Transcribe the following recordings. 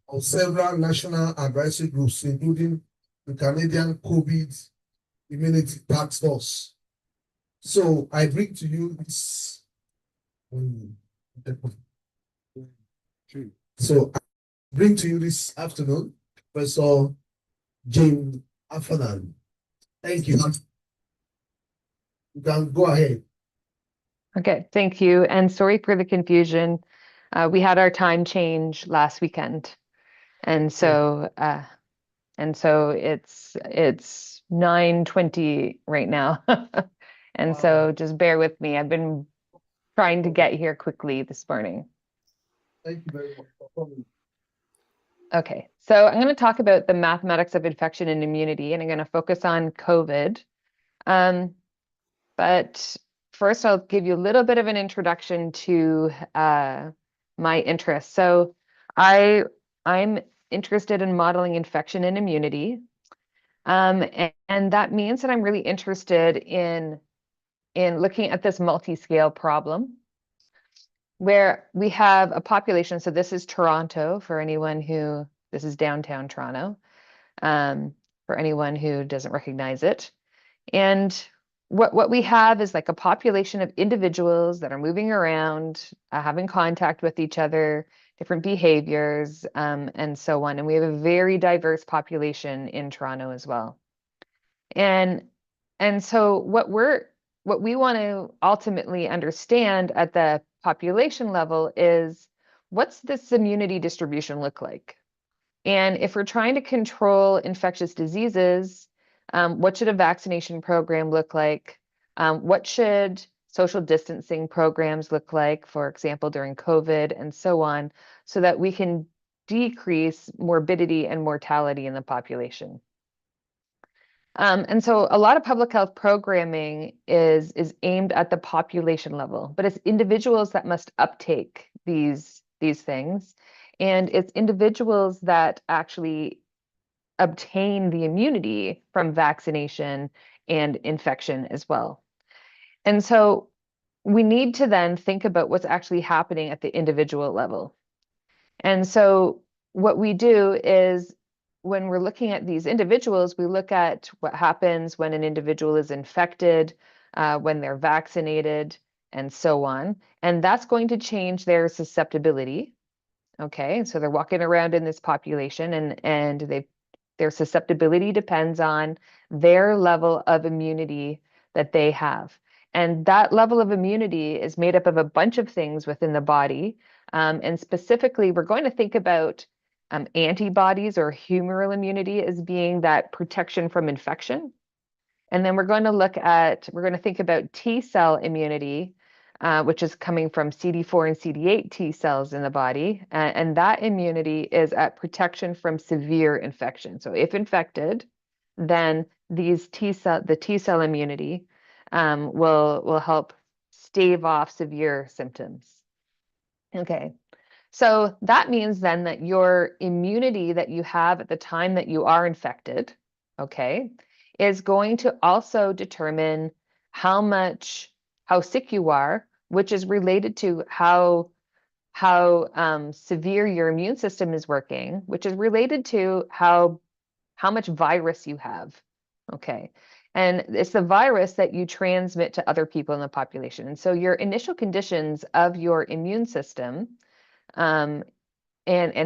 of several national advisory groups, including the Canadian COVID Immunity Task Force. So I bring to you this. So I bring to you this afternoon, Professor James Afanan. Thank you. You can go ahead. Okay, thank you. And sorry for the confusion. We had our time change last weekend. And so it's 9:20 right now. And so just bear with me. I've been trying to get here quickly this morning. Thank you very much for coming. Okay, so I'm going to talk about the mathematics of infection and immunity, and I'm going to focus on COVID. But first, I'll give you a little bit of an introduction to my interests. So I'm interested in modeling infection and immunity. And that means that I'm really interested in looking at this multi-scale problem where we have a population. So this is Toronto for anyone who, this is downtown Toronto, for anyone who doesn't recognize it. And what we have is like a population of individuals that are moving around, having contact with each other, different behaviors, and so on. And we have a very diverse population in Toronto as well. And so what we want to ultimately understand at the population level is what's this immunity distribution look like? And if we're trying to control infectious diseases, what should a vaccination program look like? What should social distancing programs look like, for example, during COVID and so on, so that we can decrease morbidity and mortality in the population? And so a lot of public health programming is aimed at the population level, but it's individuals that must uptake these things. And it's individuals that actually obtain the immunity from vaccination and infection as well. And so we need to then think about what's actually happening at the individual level. And so what we do is when we're looking at these individuals, we look at what happens when an individual is infected, when they're vaccinated, and so on. And that's going to change their susceptibility. Okay, so they're walking around in this population and their susceptibility depends on their level of immunity that they have. And that level of immunity is made up of a bunch of things within the body. And specifically, we're going to think about antibodies or humoral immunity as being that protection from infection. And then we're going to think about T cell immunity, which is coming from CD4 and CD8 T cells in the body. And that immunity is at protection from severe infection. So if infected, then the T cell immunity will help stave off severe symptoms. Okay. So that means then that your immunity that you have at the time that you are infected, okay, is going to also determine how sick you are, which is related to how severe your immune system is working, which is related to how much virus you have. Okay. And it's the virus that you transmit to other people in the population. And so your initial conditions of your immune system and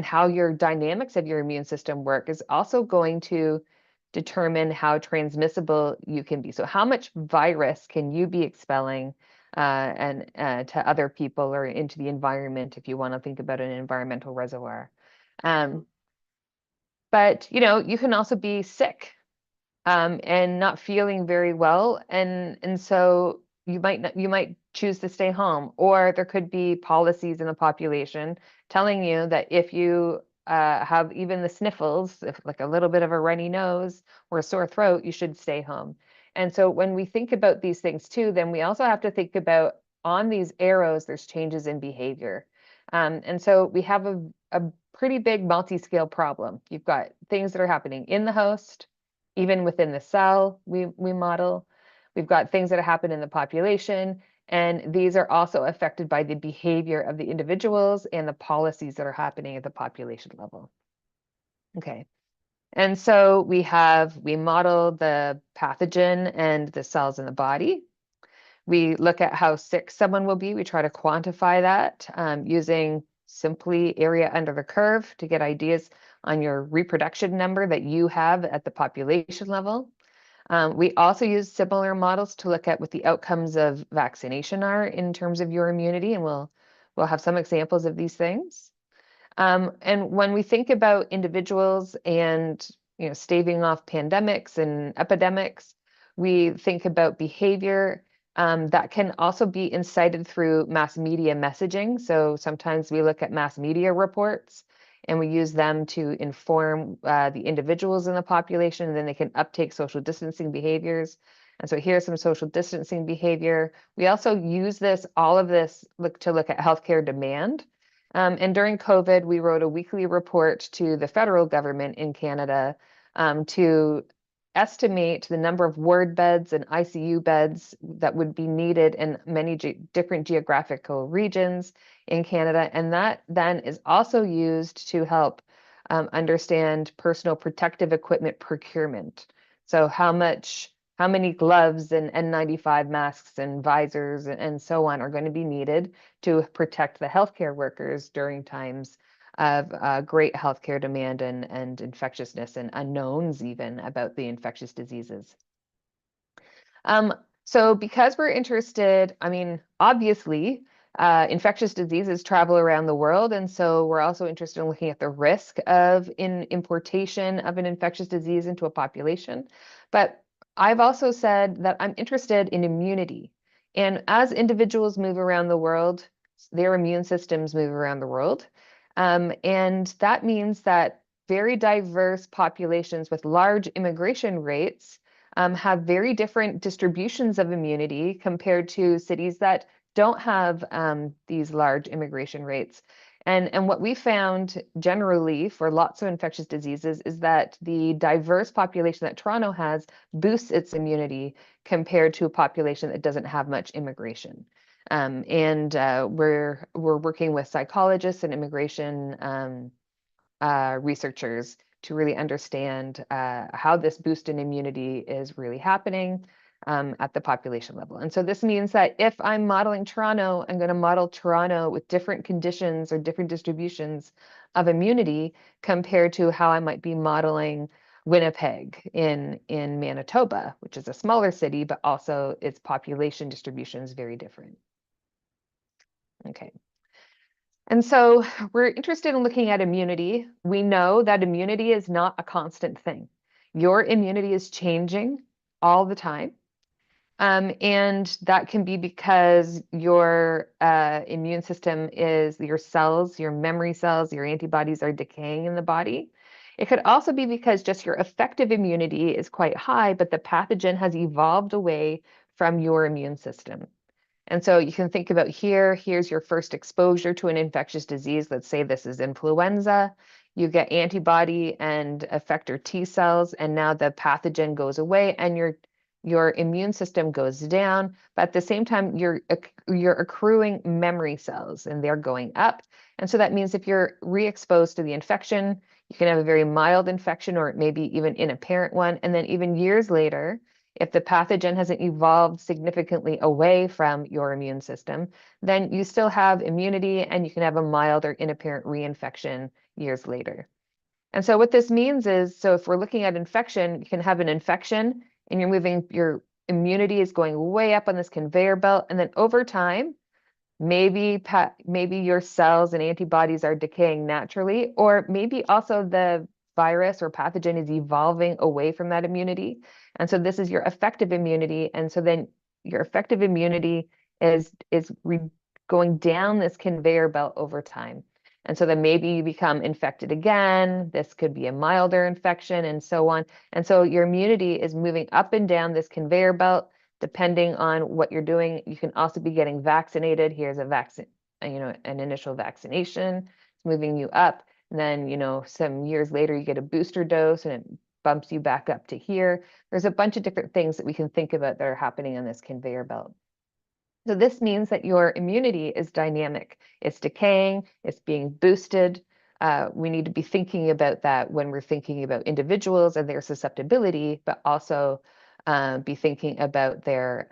how your dynamics of your immune system work is also going to determine how transmissible you can be. So how much virus can you be expelling to other people or into the environment, if you want to think about an environmental reservoir. But you can also be sick and not feeling very well, and so you might choose to stay home, or there could be policies in the population telling you that if you have even the sniffles, if like a little bit of a runny nose or a sore throat, you should stay home. And so when we think about these things too, then we also have to think about on these arrows, there's changes in behavior. And so we have a pretty big multi-scale problem. You've got things that are happening in the host, even within the cell we model. We've got things that happen in the population, and these are also affected by the behavior of the individuals and the policies that are happening at the population level. Okay. And so we model the pathogen and the cells in the body. We look at how sick someone will be. We try to quantify that using simply area under the curve to get ideas on your reproduction number that you have at the population level. We also use similar models to look at what the outcomes of vaccination are in terms of your immunity, and we'll have some examples of these things. And when we think about individuals and staving off pandemics and epidemics, we think about behavior that can also be incited through mass media messaging. So sometimes we look at mass media reports and we use them to inform the individuals in the population, and then they can uptake social distancing behaviors. And so here's some social distancing behavior. We also use all of this to look at healthcare demand. And during COVID, we wrote a weekly report to the federal government in Canada to estimate the number of ward beds and ICU beds that would be needed in many different geographical regions in Canada. And that then is also used to help understand personal protective equipment procurement. So how many gloves and N95 masks and visors and so on are going to be needed to protect the healthcare workers during times of great healthcare demand and infectiousness and unknowns even about the infectious diseases. So because we're interested, I mean, obviously, infectious diseases travel around the world. And so we're also interested in looking at the risk of importation of an infectious disease into a population. But I've also said that I'm interested in immunity. And as individuals move around the world, their immune systems move around the world. And that means that very diverse populations with large immigration rates have very different distributions of immunity compared to cities that don't have these large immigration rates. And what we found generally for lots of infectious diseases is that the diverse population that Toronto has boosts its immunity compared to a population that doesn't have much immigration. We're working with psychologists and immigration researchers to really understand how this boost in immunity is really happening at the population level. And so this means that if I'm modeling Toronto, I'm going to model Toronto with different conditions or different distributions of immunity compared to how I might be modeling Winnipeg in Manitoba, which is a smaller city, but also its population distribution is very different. Okay. And so we're interested in looking at immunity. We know that immunity is not a constant thing. Your immunity is changing all the time. And that can be because your immune system your cells, your memory cells, your antibodies are decaying in the body. It could also be because just your effective immunity is quite high, but the pathogen has evolved away from your immune system. And so you can think about here's your first exposure to an infectious disease. Let's say this is influenza. You get antibody and effector T cells, and now the pathogen goes away and your immune system goes down. But at the same time, you're accruing memory cells and they're going up. And so that means if you're re-exposed to the infection, you can have a very mild infection or maybe even an inapparent one. And then even years later, if the pathogen hasn't evolved significantly away from your immune system, then you still have immunity and you can have a mild or inapparent reinfection years later. And so what this means is, so if we're looking at infection, you can have an infection and your immunity is going way up on this conveyor belt. And then over time, maybe your cells and antibodies are decaying naturally, or maybe also the virus or pathogen is evolving away from that immunity. And so this is your effective immunity. And so then your effective immunity is going down this conveyor belt over time. And so then maybe you become infected again. This could be a milder infection and so on. And so your immunity is moving up and down this conveyor belt depending on what you're doing. You can also be getting vaccinated. Here's a vaccine, an initial vaccination. It's moving you up. And then, some years later, you get a booster dose and it bumps you back up to here. There's a bunch of different things that we can think about that are happening on this conveyor belt. So this means that your immunity is dynamic. It's decaying, it's being boosted we need to be thinking about that when we're thinking about individuals and their susceptibility, but also be thinking about their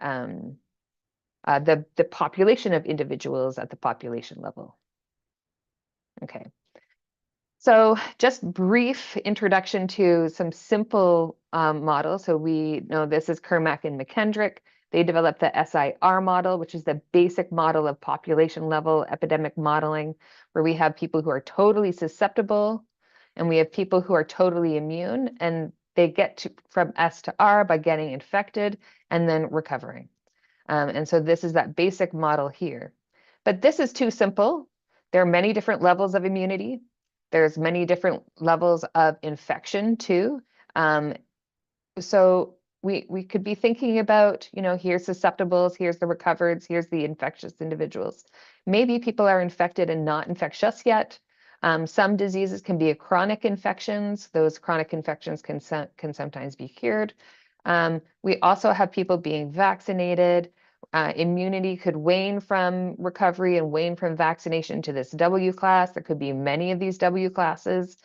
the population of individuals at the population level. Okay. So just brief introduction to some simple models. So we know this is Kermack and McKendrick. They developed the SIR model, which is the basic model of population level epidemic modeling, where we have people who are totally susceptible and we have people who are totally immune, and they get from S to R by getting infected and then recovering. And so this is that basic model here. But this is too simple. There are many different levels of immunity. There's many different levels of infection too. So we could be thinking about, here's susceptibles, here's the recovereds, here's the infectious individuals. Maybe people are infected and not infectious yet. Some diseases can be chronic infections. Those chronic infections can sometimes be cured. We also have people being vaccinated. Immunity could wane from recovery and wane from vaccination to this W class. There could be many of these W classes.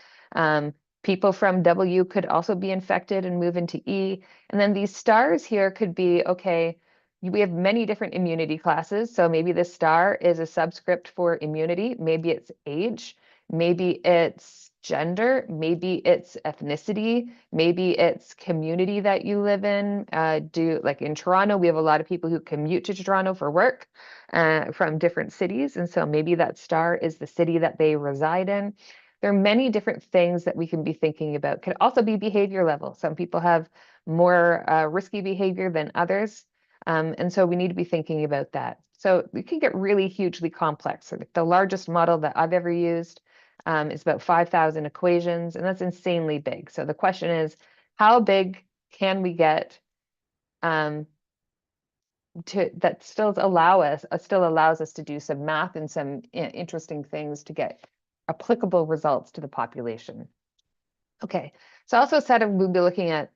People from W could also be infected and move into E. And then these stars here could be, okay, we have many different immunity classes. So maybe the star is a subscript for immunity. Maybe it's age. Maybe it's gender. Maybe it's ethnicity. Maybe it's community that you live in. Like in Toronto, we have a lot of people who commute to Toronto for work from different cities. And so maybe that star is the city that they reside in. There are many different things that we can be thinking about. Could also be behavior level. Some people have more risky behavior than others. And so we need to be thinking about that. So we can get really hugely complex. So the largest model that I've ever used is about 5,000 equations, and that's insanely big. So the question is, how big can we get that still allows us to do some math and some interesting things to get applicable results to the population. Okay, so I also said we'll be looking at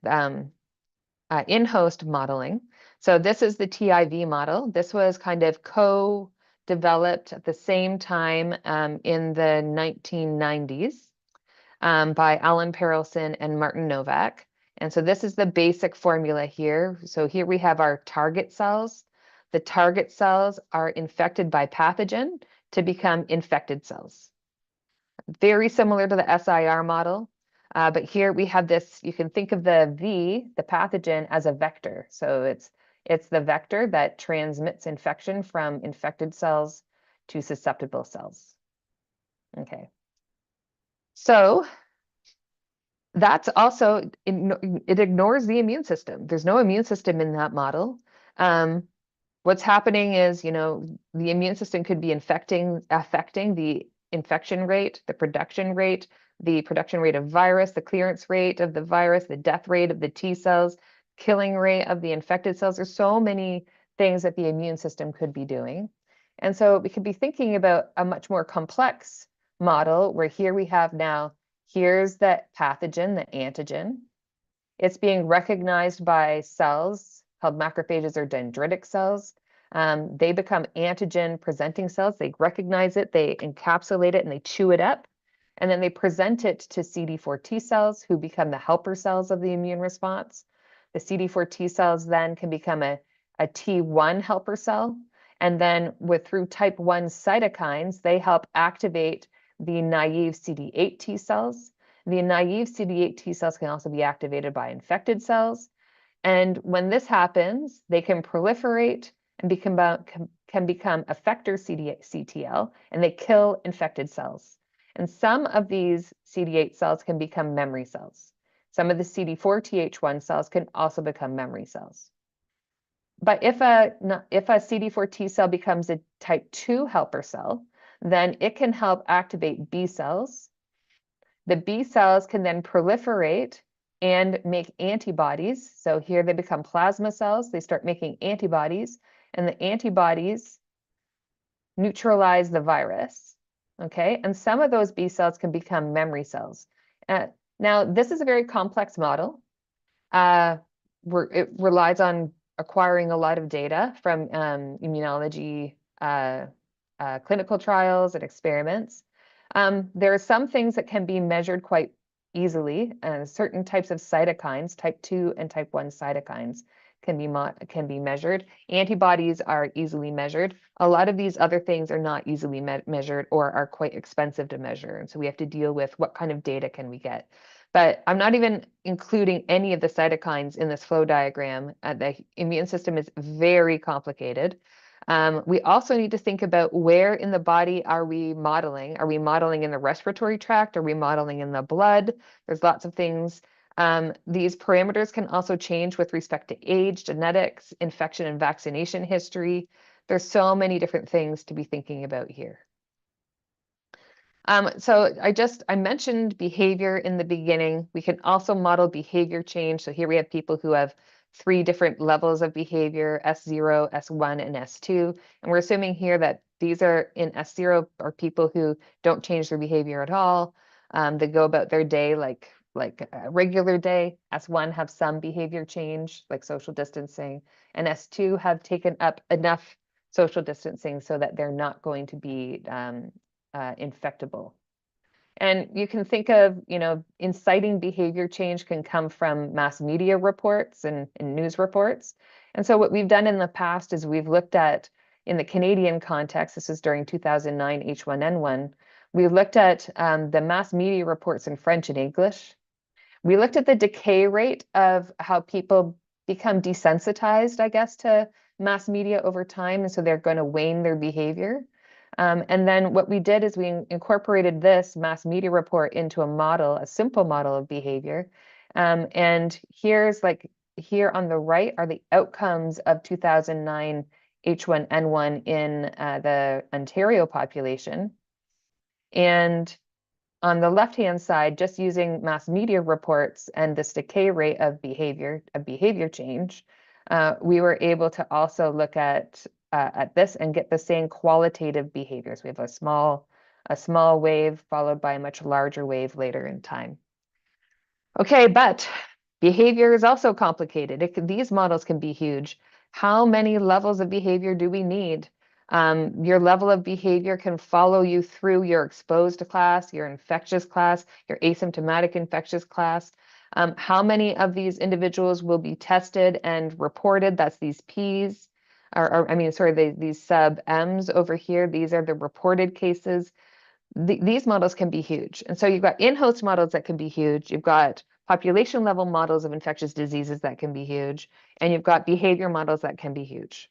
in-host modeling. So this is the TIV model. This was kind of co-developed at the same time in the 1990s by Alan Perelson and Martin Novak. And so this is the basic formula here. So here we have our target cells. The target cells are infected by pathogen to become infected cells. Very similar to the SIR model. But here we have this, you can think of the V, the pathogen, as a vector. So it's the vector that transmits infection from infected cells to susceptible cells. Okay. So that's also, it ignores the immune system. There's no immune system in that model. What's happening is, the immune system could be affecting the infection rate, the production rate of virus, the clearance rate of the virus, the death rate of the T cells, killing rate of the infected cells. There's so many things that the immune system could be doing. And so we could be thinking about a much more complex model where here we have now, here's the pathogen, the antigen. It's being recognized by cells called macrophages or dendritic cells. They become antigen presenting cells. They recognize it, they encapsulate it, and they chew it up. And then they present it to CD4 T cells, who become the helper cells of the immune response. The CD4 T cells then can become a T1 helper cell. And then through type 1 cytokines, they help activate the naive CD8 T cells. The naive CD8 T cells can also be activated by infected cells. And when this happens, they can proliferate and can become effector CTL, and they kill infected cells. And some of these CD8 cells can become memory cells. Some of the CD4 Th1 cells can also become memory cells. But if a CD4 T cell becomes a type 2 helper cell, then it can help activate B cells. The B cells can then proliferate and make antibodies. So here they become plasma cells. They start making antibodies, and the antibodies neutralize the virus. Okay, and some of those B cells can become memory cells. Now, this is a very complex model. It relies on acquiring a lot of data from immunology clinical trials and experiments. There are some things that can be measured quite easily. Certain types of cytokines, type 2 and type 1 cytokines, can be measured. Antibodies are easily measured. A lot of these other things are not easily measured or are quite expensive to measure. And so we have to deal with what kind of data can we get. But I'm not even including any of the cytokines in this flow diagram. The immune system is very complicated. We also need to think about where in the body are we modeling? Are we modeling in the respiratory tract? Are we modeling in the blood? There's lots of things. These parameters can also change with respect to age, genetics, infection and vaccination history. There's so many different things to be thinking about here. So I mentioned behavior in the beginning. We can also model behavior change. So here we have people who have 3 different levels of behavior, S0, S1, and S2. And we're assuming here that these are in S0 are people who don't change their behavior at all. They go about their day like a regular day. S1 have some behavior change, like social distancing, and S2 have taken up enough social distancing so that they're not going to be infectable. And you can think of, inciting behavior change can come from mass media reports and news reports. And so what we've done in the past is we've looked at, in the Canadian context, this is during 2009 H1N1, we looked at the mass media reports in French and English. We looked at the decay rate of how people become desensitized, I guess, to mass media over time. And so they're going to wane their behavior. And then what we did is we incorporated this mass media report into a model, a simple model of behavior. And here on the right are the outcomes of 2009 H1N1 in the Ontario population. And on the left-hand side, just using mass media reports and this decay rate of behavior change, we were able to also look at this and get the same qualitative behaviors. We have a small wave followed by a much larger wave later in time. Okay, but behavior is also complicated. These models can be huge. How many levels of behavior do we need? Your level of behavior can follow you through your exposed class, your infectious class, your asymptomatic infectious class. How many of these individuals will be tested and reported? That's these Ps, these sub-Ms over here. These are the reported cases. These models can be huge. And so you've got in-host models that can be huge. You've got population level models of infectious diseases that can be huge. And you've got behavior models that can be huge.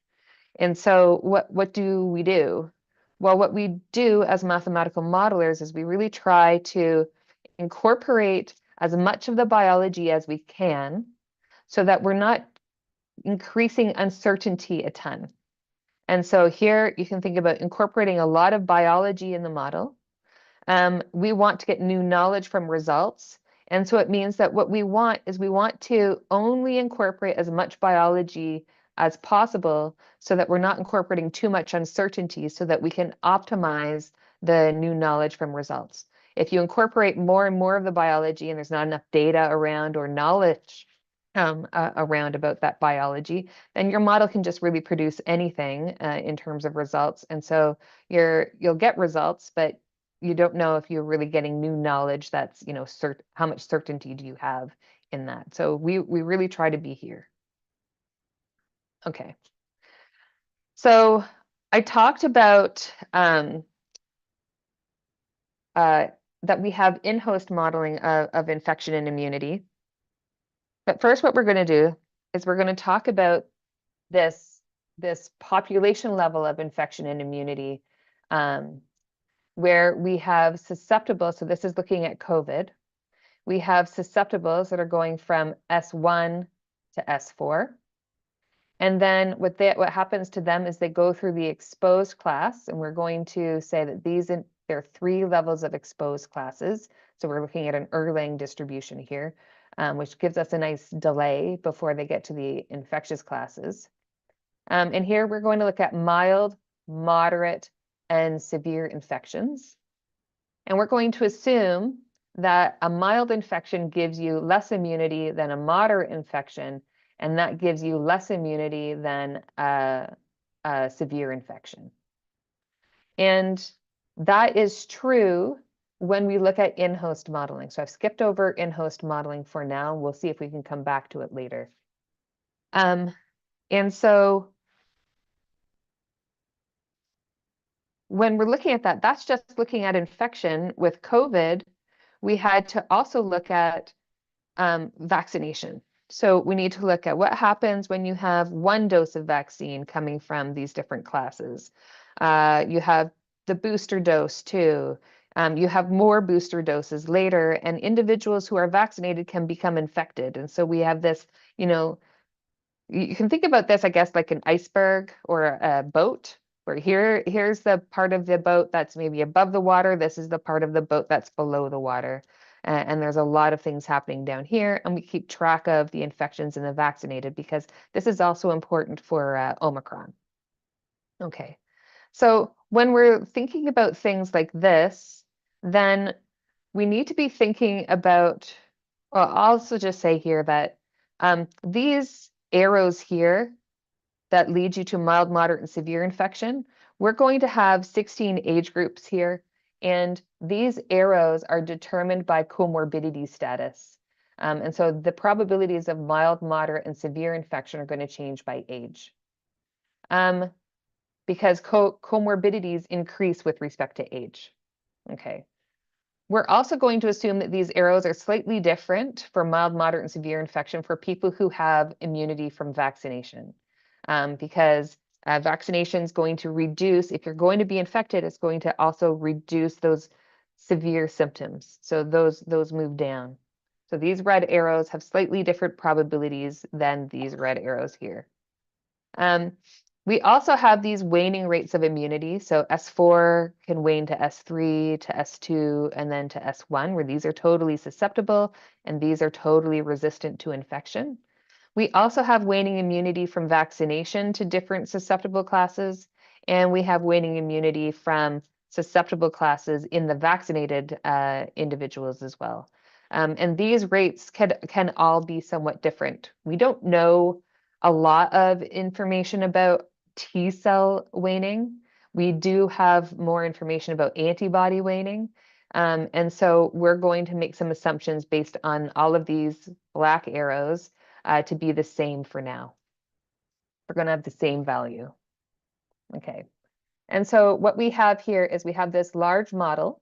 And so what do we do? Well, what we do as mathematical modelers is we really try to incorporate as much of the biology as we can so that we're not increasing uncertainty a ton. And so here you can think about incorporating a lot of biology in the model. We want to get new knowledge from results. And so it means that what we want to only incorporate as much biology as possible so that we're not incorporating too much uncertainty so that we can optimize the new knowledge from results. If you incorporate more and more of the biology and there's not enough data around or knowledge around about that biology, then your model can just really produce anything in terms of results. And so you'll get results, but you don't know if you're really getting new knowledge that's, how much certainty do you have in that. So we really try to be here. Okay. So I talked about that we have in-host modeling of infection and immunity. But first, what we're going to do is we're going to talk about this population level of infection and immunity where we have susceptible, so this is looking at COVID. We have susceptibles that are going from S1 to S4. And then what happens to them is they go through the exposed class, and we're going to say that there are 3 levels of exposed classes. So we're looking at an Erlang distribution here, which gives us a nice delay before they get to the infectious classes. And here we're going to look at mild, moderate, and severe infections. And we're going to assume that a mild infection gives you less immunity than a moderate infection, and that gives you less immunity than a severe infection. And that is true when we look at in-host modeling. So I've skipped over in-host modeling for now. We'll see if we can come back to it later. And so when we're looking at that, that's just looking at infection. With COVID, we had to also look at vaccination. So we need to look at what happens when you have one dose of vaccine coming from these different classes. You have the booster dose too. You have more booster doses later, and individuals who are vaccinated can become infected. And so we have this, you can think about this, I guess, like an iceberg or a boat, where here's the part of the boat that's maybe above the water. This is the part of the boat that's below the water. And there's a lot of things happening down here, and we keep track of the infections in the vaccinated because this is also important for Omicron. Okay, so when we're thinking about things like this, then we need to be thinking about, well, I'll also just say here that these arrows here that lead you to mild, moderate, and severe infection, we're going to have 16 age groups here. And these arrows are determined by comorbidity status. And so the probabilities of mild, moderate, and severe infection are going to change by age. Because comorbidities increase with respect to age. Okay. We're also going to assume that these arrows are slightly different for mild, moderate, and severe infection for people who have immunity from vaccination. Because vaccination is going to reduce, if you're going to be infected, it's going to also reduce those severe symptoms. So those move down. So these red arrows have slightly different probabilities than these red arrows here. We also have these waning rates of immunity. So S4 can wane to S3, to S2, and then to S1, where these are totally susceptible and these are totally resistant to infection. We also have waning immunity from vaccination to different susceptible classes, and we have waning immunity from susceptible classes in the vaccinated individuals as well. And these rates can all be somewhat different. We don't know a lot of information about T cell waning. We do have more information about antibody waning. And so we're going to make some assumptions based on all of these black arrows to be the same for now. We're going to have the same value. Okay. And so what we have here is we have this large model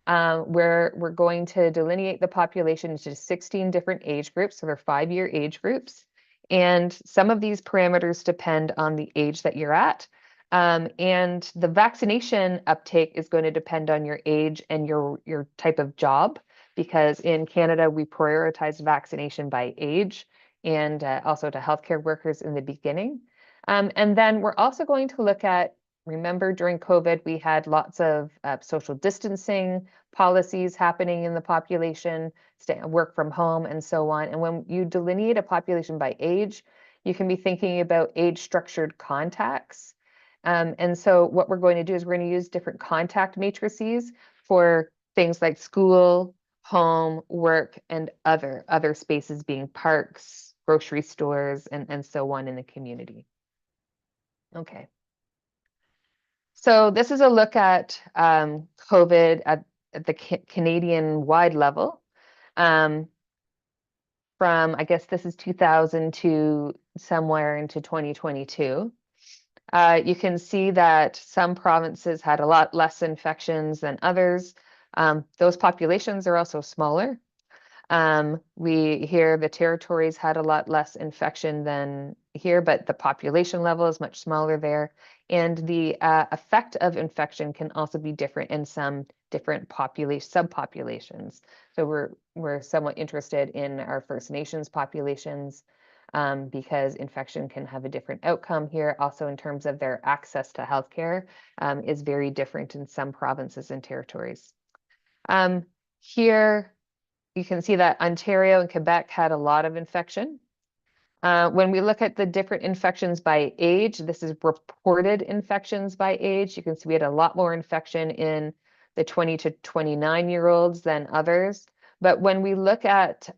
where we're going to delineate the population into 16 different age groups. So they're 5-year age groups. And some of these parameters depend on the age that you're at. And the vaccination uptake is going to depend on your age and your type of job, because in Canada, we prioritize vaccination by age and also to healthcare workers in the beginning. And then we're also going to look at, remember during COVID, we had lots of social distancing policies happening in the population, work from home and so on. And when you delineate a population by age, you can be thinking about age structured contacts. And so what we're going to do is we're going to use different contact matrices for things like school, home, work, and other spaces being parks, grocery stores, and so on in the community. Okay. So this is a look at COVID at the Canadian-wide level. From, I guess this is 2000 to somewhere into 2022. You can see that some provinces had a lot less infections than others. Those populations are also smaller. We hear the territories had a lot less infection than here, but the population level is much smaller there. And the effect of infection can also be different in some different subpopulations. So we're somewhat interested in our First Nations populations because infection can have a different outcome here. Also in terms of their access to healthcare is very different in some provinces and territories. Here, you can see that Ontario and Quebec had a lot of infection. When we look at the different infections by age, this is reported infections by age. You can see we had a lot more infection in the 20 to 29-year-olds than others. But when we look at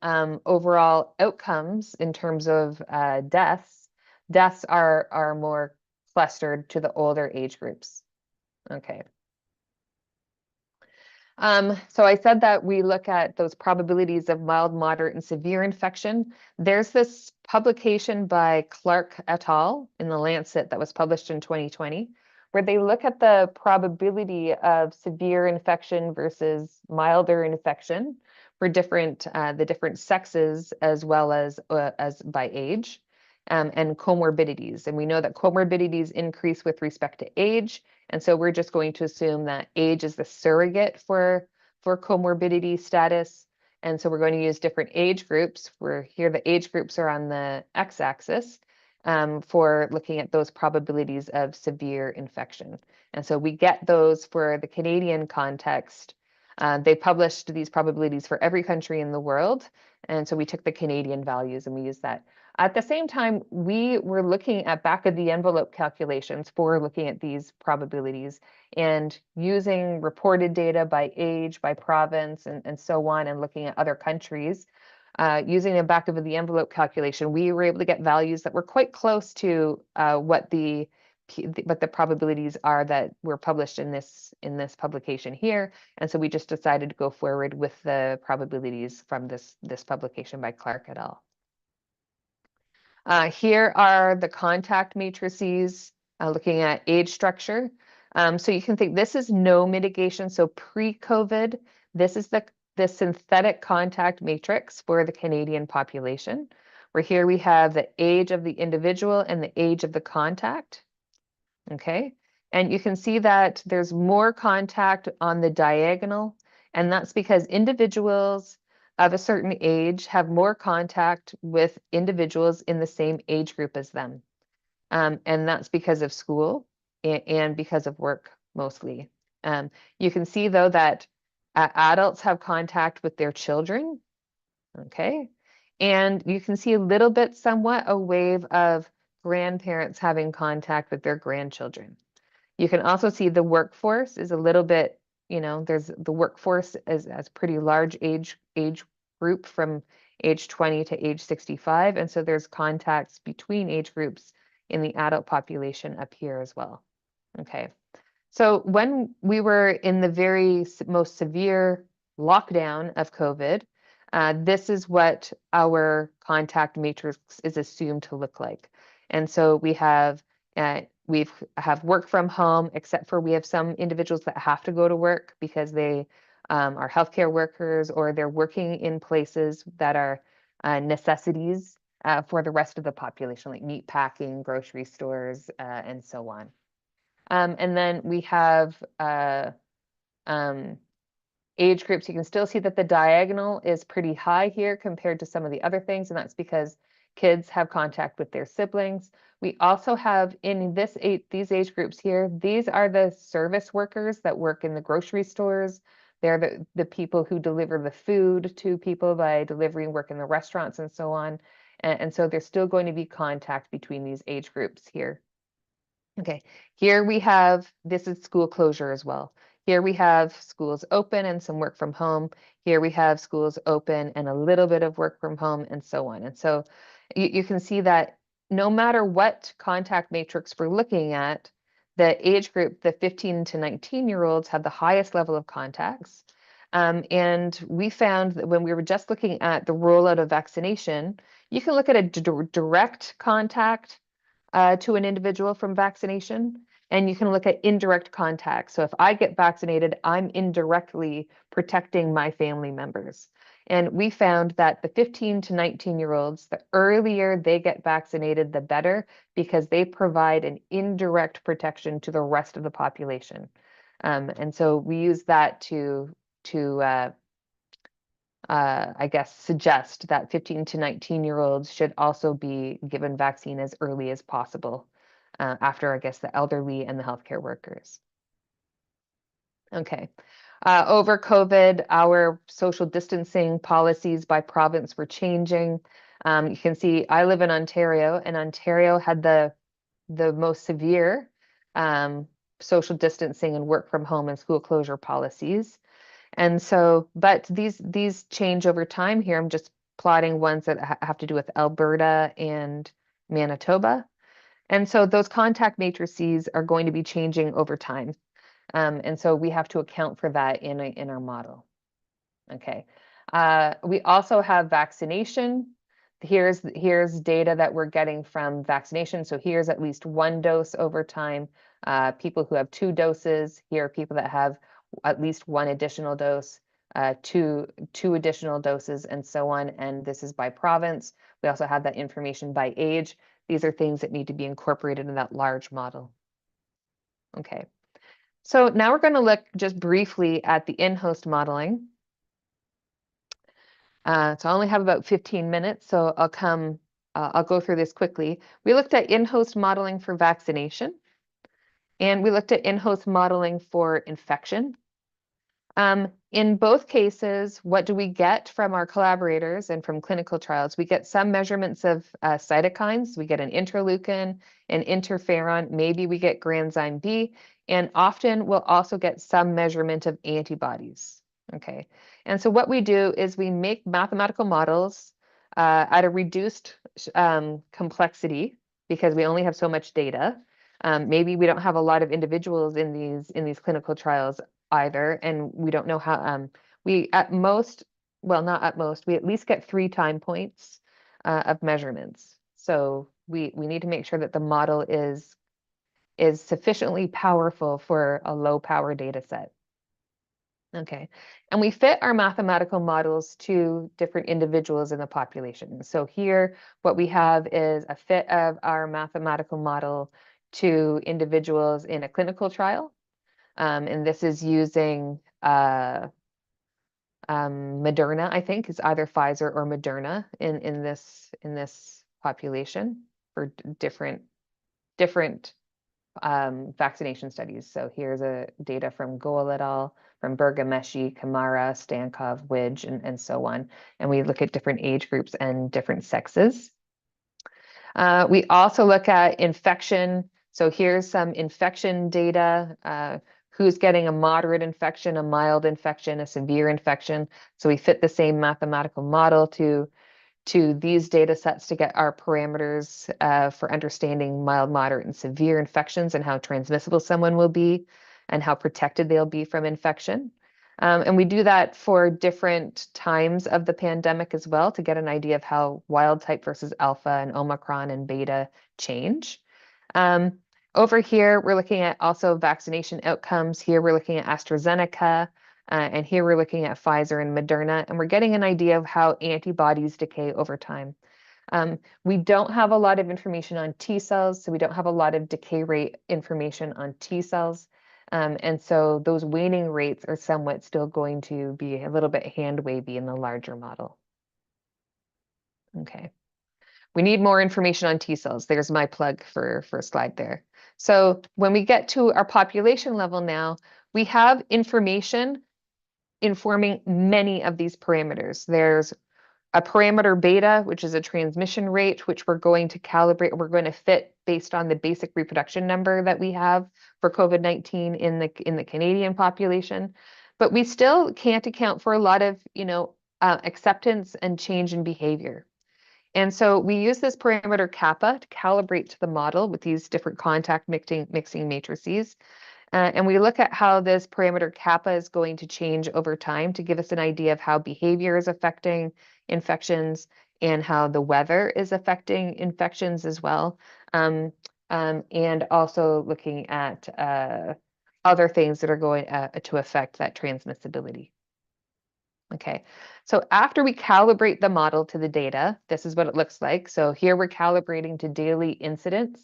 overall outcomes in terms of deaths are more clustered to the older age groups. Okay. So I said that we look at those probabilities of mild, moderate, and severe infection. There's this publication by Clark et al. In the Lancet that was published in 2020, where they look at the probability of severe infection versus milder infection for the different sexes as well as by age, and comorbidities. And we know that comorbidities increase with respect to age. And so we're just going to assume that age is the surrogate for comorbidity status. And so we're going to use different age groups. Where here the age groups are on the x-axis for looking at those probabilities of severe infection. And so we get those for the Canadian context. They published these probabilities for every country in the world. And so we took the Canadian values and we used that. At the same time, we were looking at back of the envelope calculations for looking at these probabilities and using reported data by age, by province, and so on, and looking at other countries. Using a back of the envelope calculation, we were able to get values that were quite close to what the probabilities are that were published in this publication here. And so we just decided to go forward with the probabilities from this publication by Clark et al. Here are the contact matrices looking at age structure. So you can think this is no mitigation. So pre-COVID, this is the synthetic contact matrix for the Canadian population, where here we have the age of the individual and the age of the contact. Okay. And you can see that there's more contact on the diagonal, and that's because individuals of a certain age have more contact with individuals in the same age group as them. And that's because of school and because of work mostly. You can see though that adults have contact with their children. Okay. And you can see a little bit, somewhat a wave of grandparents having contact with their grandchildren. You can also see the workforce is a little bit, there's the workforce as pretty large age group from age 20 to age 65. And so there's contacts between age groups in the adult population up here as well. Okay. So when we were in the very most severe lockdown of COVID, this is what our contact matrix is assumed to look like. And so we have work from home, except for we have some individuals that have to go to work because they are healthcare workers or they're working in places that are necessities for the rest of the population, like meat packing, grocery stores, and so on. And then we have age groups. You can still see that the diagonal is pretty high here compared to some of the other things, and that's because kids have contact with their siblings. We also have in these age groups here, these are the service workers that work in the grocery stores. They're the people who deliver the food to people by delivery and work in the restaurants and so on. And so there's still going to be contact between these age groups here. Okay, here we have, this is school closure as well. Here we have schools open and some work from home. Here we have schools open and a little bit of work from home and so on. And so you can see that no matter what contact matrix we're looking at, the age group, the 15 to 19-year-olds had the highest level of contacts. And we found that when we were just looking at the rollout of vaccination, you can look at a direct contact to an individual from vaccination, and you can look at indirect contact. So if I get vaccinated, I'm indirectly protecting my family members. And we found that the 15 to 19-year-olds, the earlier they get vaccinated, the better, because they provide an indirect protection to the rest of the population. And so we use that to I guess, suggest that 15 to 19-year-olds should also be given vaccine as early as possible after, I guess, the elderly and the healthcare workers. Okay. Over COVID, our social distancing policies by province were changing. You can see I live in Ontario, and Ontario had the most severe social distancing and work from home and school closure policies. And so, but these change over time here. I'm just plotting ones that have to do with Alberta and Manitoba. And so those contact matrices are going to be changing over time. And so we have to account for that in our model. Okay. We also have vaccination. Here's data that we're getting from vaccination. So here's at least 1 dose over time. People who have 2 doses. Here are people that have at least 1 additional dose, two additional doses, and so on. And this is by province. We also have that information by age. These are things that need to be incorporated in that large model. Okay. So now we're going to look just briefly at the in-host modeling. So I only have about 15 minutes, so I'll go through this quickly. We looked at in-host modeling for vaccination, and we looked at in-host modeling for infection. In both cases, what do we get from our collaborators and from clinical trials? We get some measurements of cytokines. We get an interleukin, an interferon, maybe we get granzyme B, and often we'll also get some measurement of antibodies. Okay, and so what we do is we make mathematical models at a reduced complexity because we only have so much data. Maybe we don't have a lot of individuals in these clinical trials either, and we don't know how. We at most, well, not at most, we at least get 3 time points of measurements. So we need to make sure that the model is sufficiently powerful for a low power data set. Okay, and we fit our mathematical models to different individuals in the population. So here, what we have is a fit of our mathematical model to individuals in a clinical trial. And this is using Moderna, I think, is either Pfizer or Moderna in this population for different vaccination studies. So here's a data from Goel et al., from Bergameshi, Kamara, Stankov, Widge, and so on. And we look at different age groups and different sexes. We also look at infection. So here's some infection data. Who's getting a moderate infection, a mild infection, a severe infection. So we fit the same mathematical model to these data sets to get our parameters for understanding mild, moderate, and severe infections and how transmissible someone will be and how protected they'll be from infection. And we do that for different times of the pandemic as well to get an idea of how wild type versus alpha and Omicron and beta change. Over here, we're looking at also vaccination outcomes. Here, we're looking at AstraZeneca, and here we're looking at Pfizer and Moderna, and we're getting an idea of how antibodies decay over time. We don't have a lot of information on T cells, so we don't have a lot of decay rate information on T cells. And so those waning rates are somewhat still going to be a little bit hand wavy in the larger model. Okay. We need more information on T cells. There's my plug for a slide there. So when we get to our population level now, we have information informing many of these parameters. There's a parameter beta, which is a transmission rate, which we're going to calibrate. We're going to fit based on the basic reproduction number that we have for COVID-19 in the Canadian population. But we still can't account for a lot of, acceptance and change in behavior. And so we use this parameter kappa to calibrate to the model with these different contact mixing matrices. And we look at how this parameter kappa is going to change over time to give us an idea of how behavior is affecting infections and how the weather is affecting infections as well. And also looking at other things that are going to affect that transmissibility. Okay, so after we calibrate the model to the data, this is what it looks like. So here we're calibrating to daily incidence,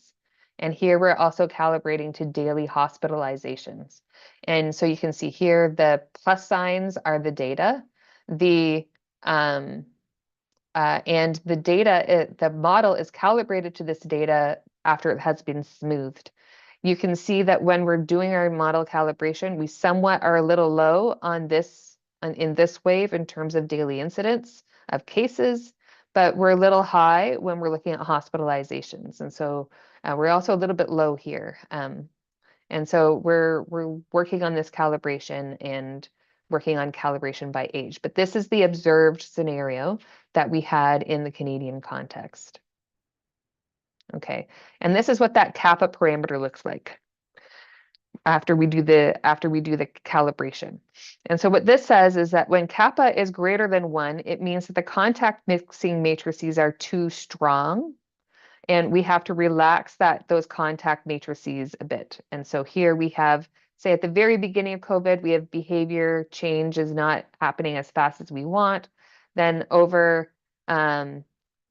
and here we're also calibrating to daily hospitalizations. And so you can see here the plus signs are the data, and the data, the model is calibrated to this data after it has been smoothed. You can see that when we're doing our model calibration, we somewhat are a little low on this in this wave in terms of daily incidence of cases, but we're a little high when we're looking at hospitalizations. And so we're also a little bit low here. And so we're working on this calibration and working on calibration by age. But this is the observed scenario that we had in the Canadian context. Okay, and this is what that kappa parameter looks like. after we do the calibration. And so what this says is that when kappa is greater than 1, it means that the contact mixing matrices are too strong, and we have to relax those contact matrices a bit. And so here we have, say at the very beginning of COVID, we have behavior change is not happening as fast as we want. Then over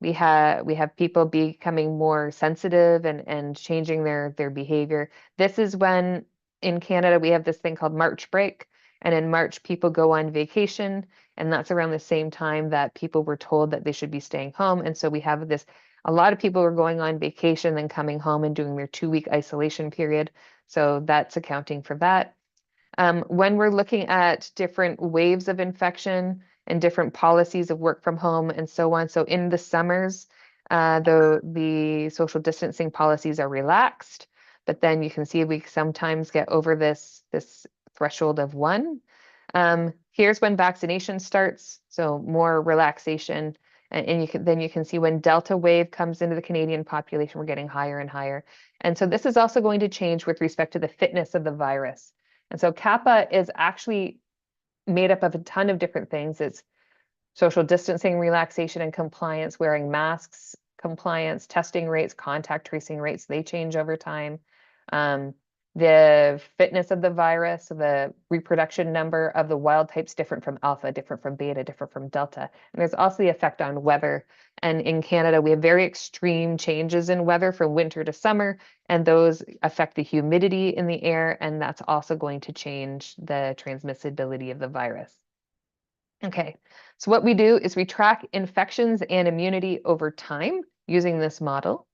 we have people becoming more sensitive and changing their behavior. This is when in Canada we have this thing called March break, and in March people go on vacation, and that's around the same time that people were told that they should be staying home. And so we have this, a lot of people are going on vacation, then coming home and doing their 2-week isolation period. So that's accounting for that. When we're looking at different waves of infection and different policies of work from home and so on. So in the summers, the social distancing policies are relaxed, but then you can see we sometimes get over this threshold of 1. Here's when vaccination starts, so more relaxation. And you can see when Delta wave comes into the Canadian population, we're getting higher and higher. And so this is also going to change with respect to the fitness of the virus. And so kappa is actually made up of a ton of different things. It's social distancing, relaxation, and compliance, wearing masks, compliance, testing rates, contact tracing rates, they change over time. The fitness of the virus, the reproduction number of the wild types different from alpha, different from beta, different from delta. And there's also the effect on weather. And in Canada, we have very extreme changes in weather from winter to summer, and those affect the humidity in the air, and that's also going to change the transmissibility of the virus. Okay, so what we do is we track infections and immunity over time using this model.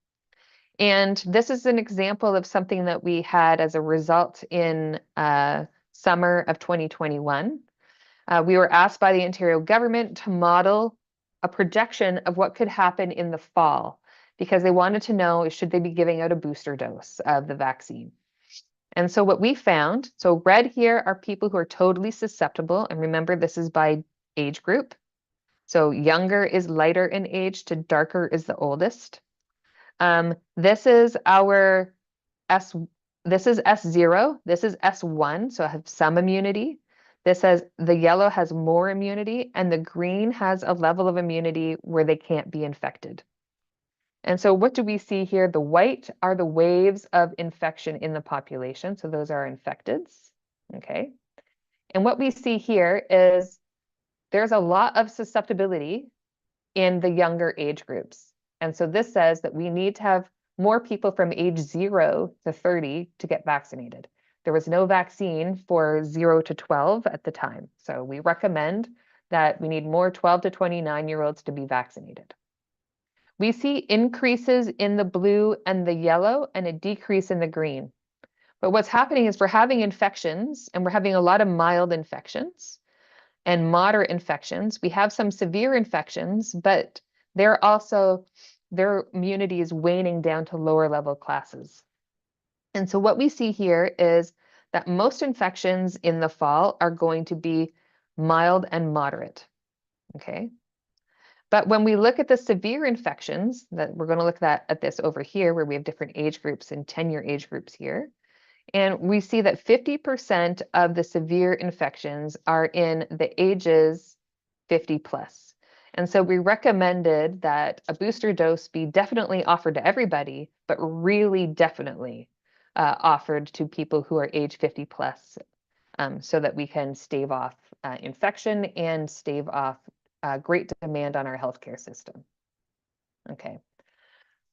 And this is an example of something that we had as a result in summer of 2021. We were asked by the Ontario government to model a projection of what could happen in the fall, because they wanted to know, should they be giving out a booster dose of the vaccine? And so what we found, so red here are people who are totally susceptible. And remember, this is by age group. So younger is lighter in age to darker is the oldest. This is our this is S0, this is S1, so I have some immunity. This says the yellow has more immunity, and the green has a level of immunity where they can't be infected. And so what do we see here? The white are the waves of infection in the population. So those are infecteds, okay? And what we see here is there's a lot of susceptibility in the younger age groups. And so this says that we need to have more people from age 0 to 30 to get vaccinated. There was no vaccine for 0 to 12 at the time. So we recommend that we need more 12 to 29-year-olds to be vaccinated. We see increases in the blue and the yellow and a decrease in the green. But what's happening is we're having infections, and we're having a lot of mild infections and moderate infections. We have some severe infections, but their immunity is waning down to lower level classes. And so what we see here is that most infections in the fall are going to be mild and moderate, okay? But when we look at the severe infections, that we're going to look at this over here, where we have different age groups and 10-year age groups here, and we see that 50% of the severe infections are in the ages 50 plus. And so we recommended that a booster dose be definitely offered to everybody, but really definitely offered to people who are age 50 plus, so that we can stave off infection and stave off great demand on our healthcare system. Okay.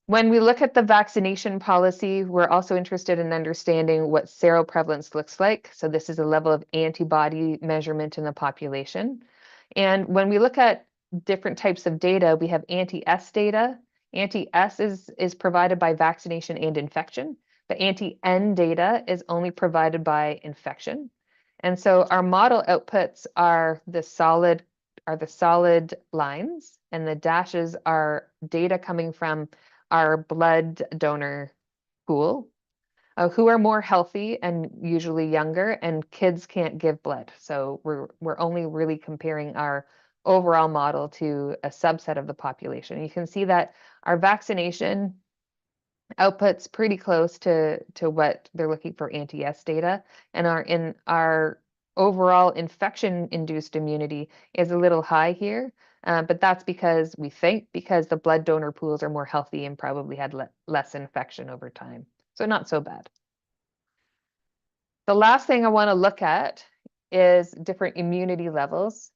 When we look at the vaccination policy, we're also interested in understanding what seroprevalence looks like. So this is a level of antibody measurement in the population. And when we look at different types of data, we have anti-S data. Anti-S is provided by vaccination and infection, but anti-N data is only provided by infection. And so our model outputs are the solid lines, and the dashes are data coming from our blood donor pool, who are more healthy and usually younger, and kids can't give blood. So we're only really comparing our overall model to a subset of the population. You can see that our vaccination outputs pretty close to what they're looking for anti-S data, and our overall infection-induced immunity is a little high here, but that's because we think because the blood donor pools are more healthy and probably had less infection over time. So not so bad. The last thing I want to look at is different immunity levels.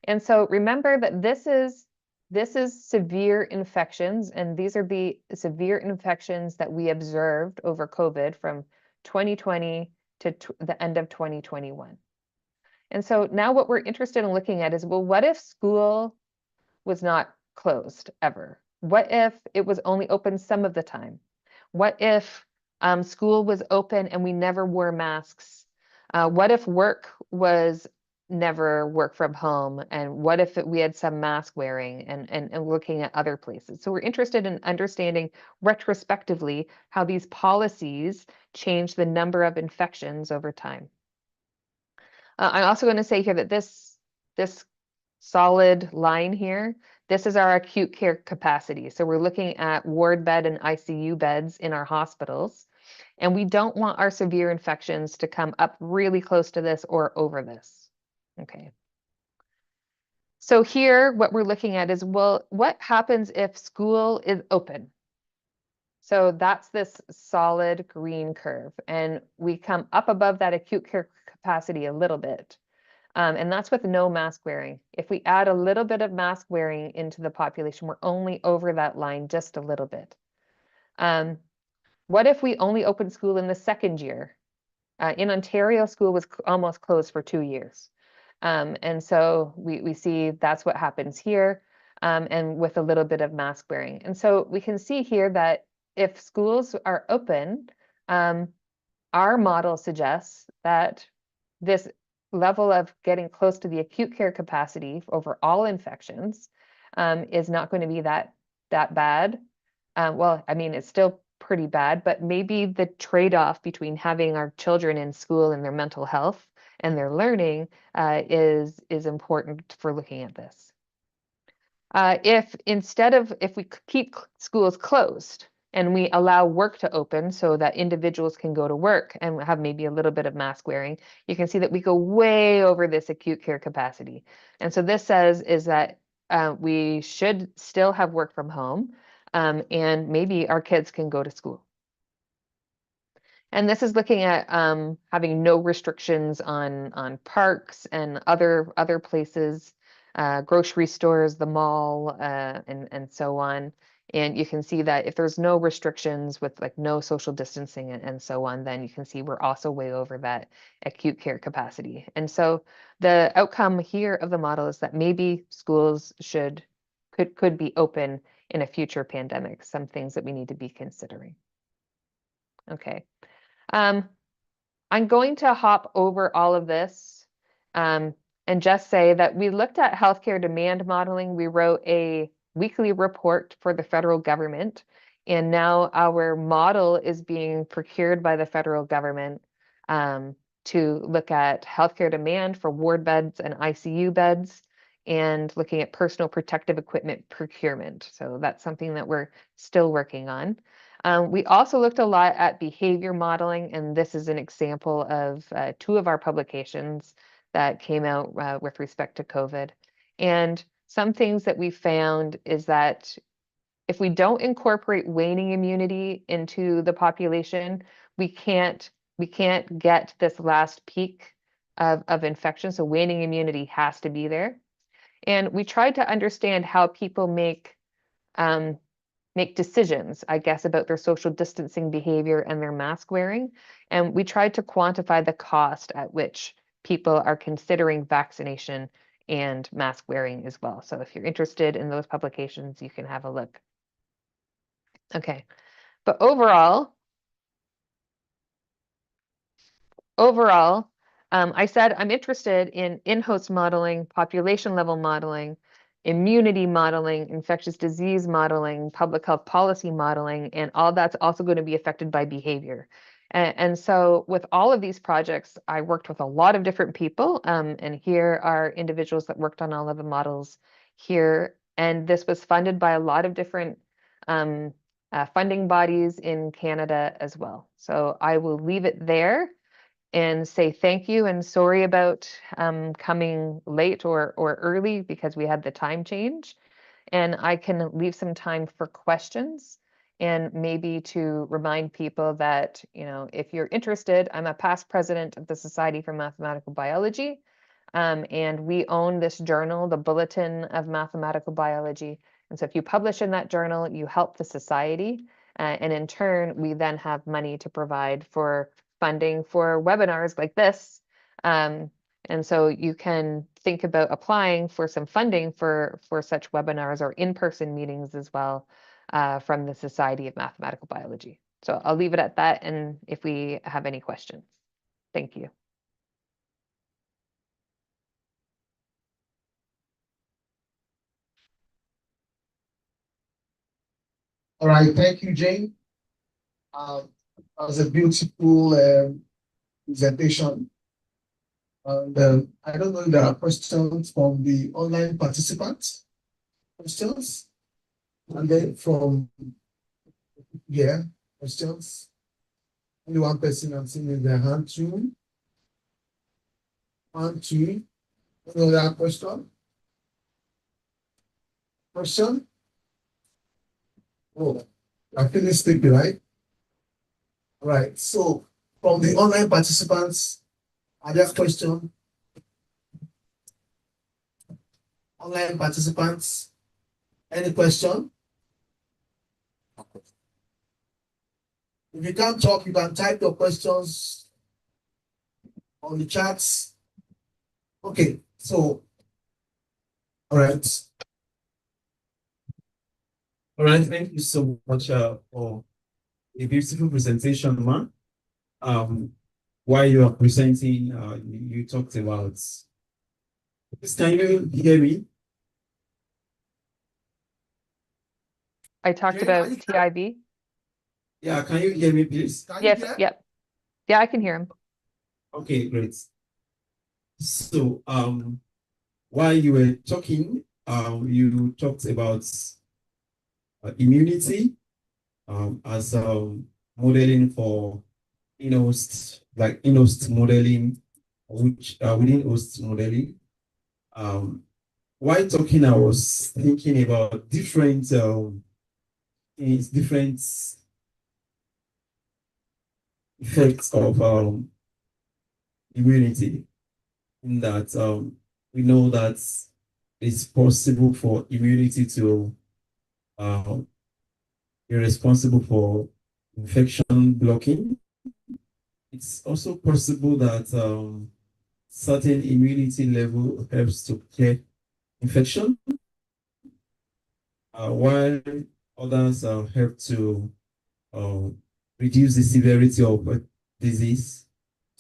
And so remember that this is severe infections, and these are the severe infections that we observed over COVID from 2020 to the end of 2021. And so now what we're interested in looking at is, well, what if school was not closed ever? What if it was only open some of the time? What if school was open and we never wore masks? What if work was never work from home? And what if we had some mask wearing and looking at other places? So we're interested in understanding retrospectively how these policies change the number of infections over time. I'm also going to say here that this solid line here, this is our acute care capacity. So we're looking at ward bed and ICU beds in our hospitals. And we don't want our severe infections to come up really close to this or over this. Okay. So here, what we're looking at is, well, what happens if school is open? So that's this solid green curve. And we come up above that acute care capacity a little bit. And that's with no mask wearing. If we add a little bit of mask wearing into the population, we're only over that line just a little bit. What if we only opened school in the second year? In Ontario, school was almost closed for 2 years. And so we see that's what happens here, and with a little bit of mask wearing. And so we can see here that if schools are open, our model suggests that this level of getting close to the acute care capacity over all infections is not going to be that bad. Well, I mean, it's still pretty bad, but maybe the trade-off between having our children in school and their mental health and their learning is important for looking at this. If we keep schools closed and we allow work to open so that individuals can go to work and have maybe a little bit of mask wearing, you can see that we go way over this acute care capacity. And so this says is that we should still have work from home, and maybe our kids can go to school. And this is looking at having no restrictions on parks and other places, grocery stores, the mall, and so on. And you can see that if there's no restrictions with like no social distancing and so on, then you can see we're also way over that acute care capacity. And so the outcome here of the model is that maybe schools could be open in a future pandemic, some things that we need to be considering. Okay. I'm going to hop over all of this and just say that we looked at healthcare demand modeling. We wrote a weekly report for the federal government, and now our model is being procured by the federal government to look at healthcare demand for ward beds and ICU beds and looking at personal protective equipment procurement. So that's something that we're still working on. We also looked a lot at behavior modeling, and this is an example of 2 of our publications that came out with respect to COVID. And some things that we found is that if we don't incorporate waning immunity into the population, we can't get this last peak of infection. So waning immunity has to be there. And we tried to understand how people make decisions, I guess, about their social distancing behavior and their mask wearing. And we tried to quantify the cost at which people are considering vaccination and mask wearing as well. So if you're interested in those publications, you can have a look. Okay, but overall, I said I'm interested in in-host modeling, population level modeling, immunity modeling, infectious disease modeling, public health policy modeling, and all that's also going to be affected by behavior. And so with all of these projects, I worked with a lot of different people, and here are individuals that worked on all of the models here. And this was funded by a lot of different funding bodies in Canada as well. So I will leave it there and say thank you and sorry about coming late or early because we had the time change. And I can leave some time for questions and maybe to remind people that, you know, if you're interested, I'm a past president of the Society for Mathematical Biology. And we own this journal, the Bulletin of Mathematical Biology. And so if you publish in that journal, you help the society. And in turn, we then have money to provide for funding for webinars like this. And so you can think about applying for some funding for such webinars or in-person meetings as well from the Society of Mathematical Biology. So I'll leave it at that. And if we have any questions, thank you. All right, thank you, Jane. That was a beautiful presentation. And I don't know if there are questions from the online participants. Questions? And then from questions. Only one person I'm seeing in their hand too. 1, 2. Any other question? Question? Oh, I feeling sleepy, right? All right. So from the online participants, are there questions? Online participants, any question? If you can't talk, you can type your questions on the chats. Okay, so, all right. All right, thank you so much for a beautiful presentation, man. While you are presenting, you talked about. Can you hear me? I talked about TIB. Yeah, can you hear me, please? Yes, yep. Yeah, I can hear him. Okay, great. So, while you were talking, you talked about immunity as modeling for in-host, like in-host modeling, which within host modeling. While talking, I was thinking about different effects of immunity. In that we know that it's possible for immunity to be responsible for infection blocking. It's also possible that certain immunity level helps to clear infection, while others help to reduce the severity of a disease.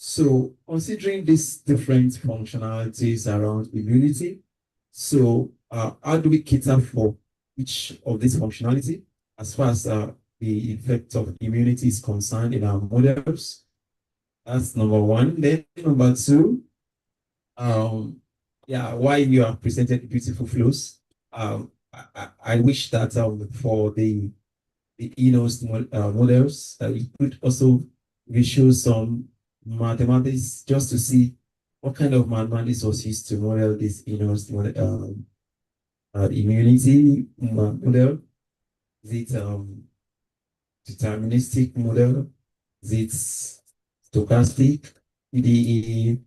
So considering these different functionalities around immunity, so how do we cater for each of these functionality as far as the effect of immunity is concerned in our models? That's number one. Then number two, while you have presented beautiful flows, I wish that for the in-host models, you could also show some mathematics just to see what kind of mathematics was used to model this in-host immunity model. Is it deterministic model? Is it stochastic, PDE,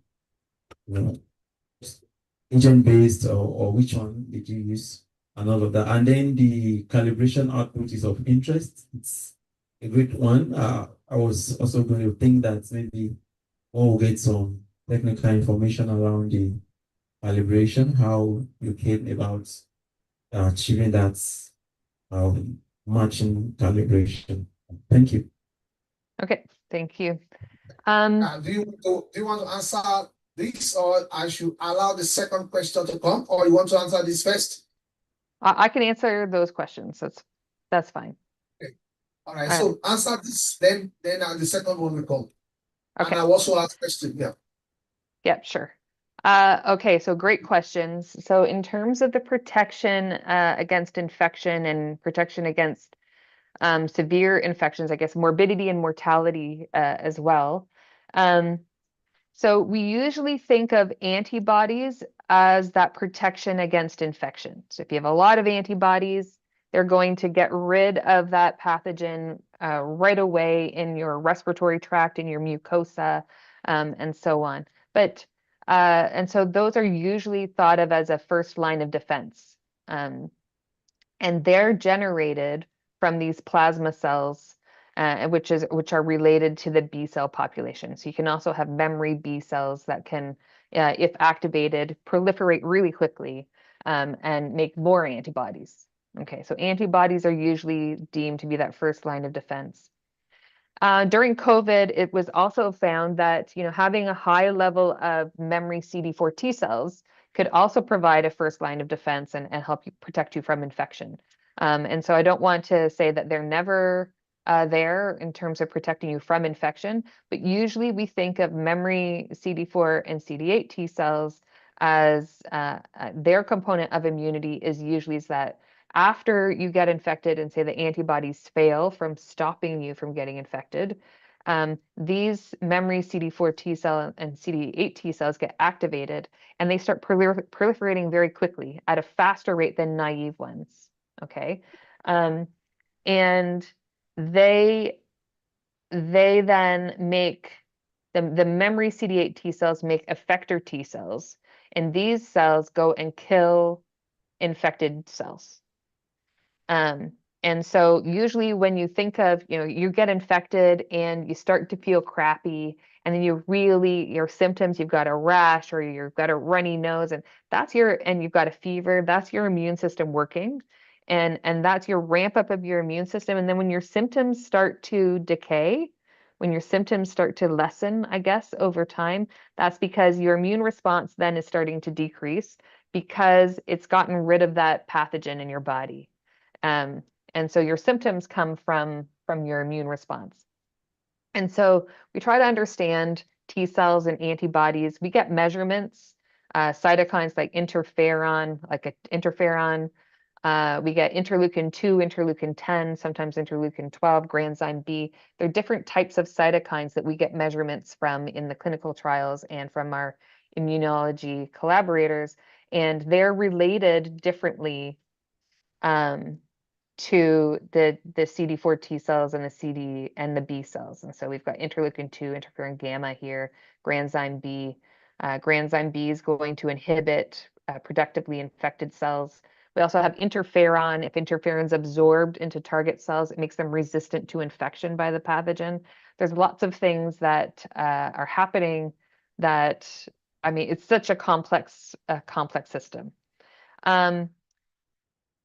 agent-based, or which one did you use? And all of that. And then the calibration output is of interest. It's a great one. I was also going to think that maybe we'll get some technical information around the calibration, how you came about achieving that matching calibration. Thank you. Okay, thank you. Do you want to answer this, or I should allow the second question to come, or you want to answer this first? I can answer those questions. That's fine. Okay. All right. So answer this, then the second one will come. Okay. And I also ask question. Yeah. Yep, sure. Okay, so great questions. So in terms of the protection against infection and protection against severe infections, I guess, morbidity and mortality as well. So we usually think of antibodies as that protection against infection. So if you have a lot of antibodies, they're going to get rid of that pathogen right away in your respiratory tract, in your mucosa, and so on. And so those are usually thought of as a first line of defense. And they're generated from these plasma cells, which are related to the B cell population. So you can also have memory B cells that can, if activated, proliferate really quickly and make more antibodies. Okay, so antibodies are usually deemed to be that first line of defense. During COVID, it was also found that having a high level of memory CD4 T cells could also provide a first line of defense and help you protect you from infection. And so I don't want to say that they're never there in terms of protecting you from infection, but usually we think of memory CD4 and CD8 T cells as their component of immunity is usually that after you get infected and say the antibodies fail from stopping you from getting infected, these memory CD4 T cell and CD8 T cells get activated and they start proliferating very quickly at a faster rate than naive ones. Okay. And they then make the memory CD8 T cells make effector T cells, and these cells go and kill infected cells. And so usually when you think of, you get infected and you start to feel crappy, and then your symptoms, you've got a rash or you've got a runny nose, and you've got a fever, that's your immune system working. And that's your ramp up of your immune system. And then when your symptoms start to decay, when your symptoms start to lessen, I guess, over time, that's because your immune response then is starting to decrease because it's gotten rid of that pathogen in your body. And so your symptoms come from your immune response. And so we try to understand T cells and antibodies. We get measurements, cytokines like interferon, we get interleukin-2, interleukin-10, sometimes interleukin-12, granzyme B. They're different types of cytokines that we get measurements from in the clinical trials and from our immunology collaborators. And they're related differently to the CD4 T cells and the CD and the B cells. And so we've got interleukin-2, interferon gamma here, granzyme B. Granzyme B is going to inhibit productively infected cells. We also have interferon. If interferon is absorbed into target cells, it makes them resistant to infection by the pathogen. There's lots of things that are happening that, it's such a complex system.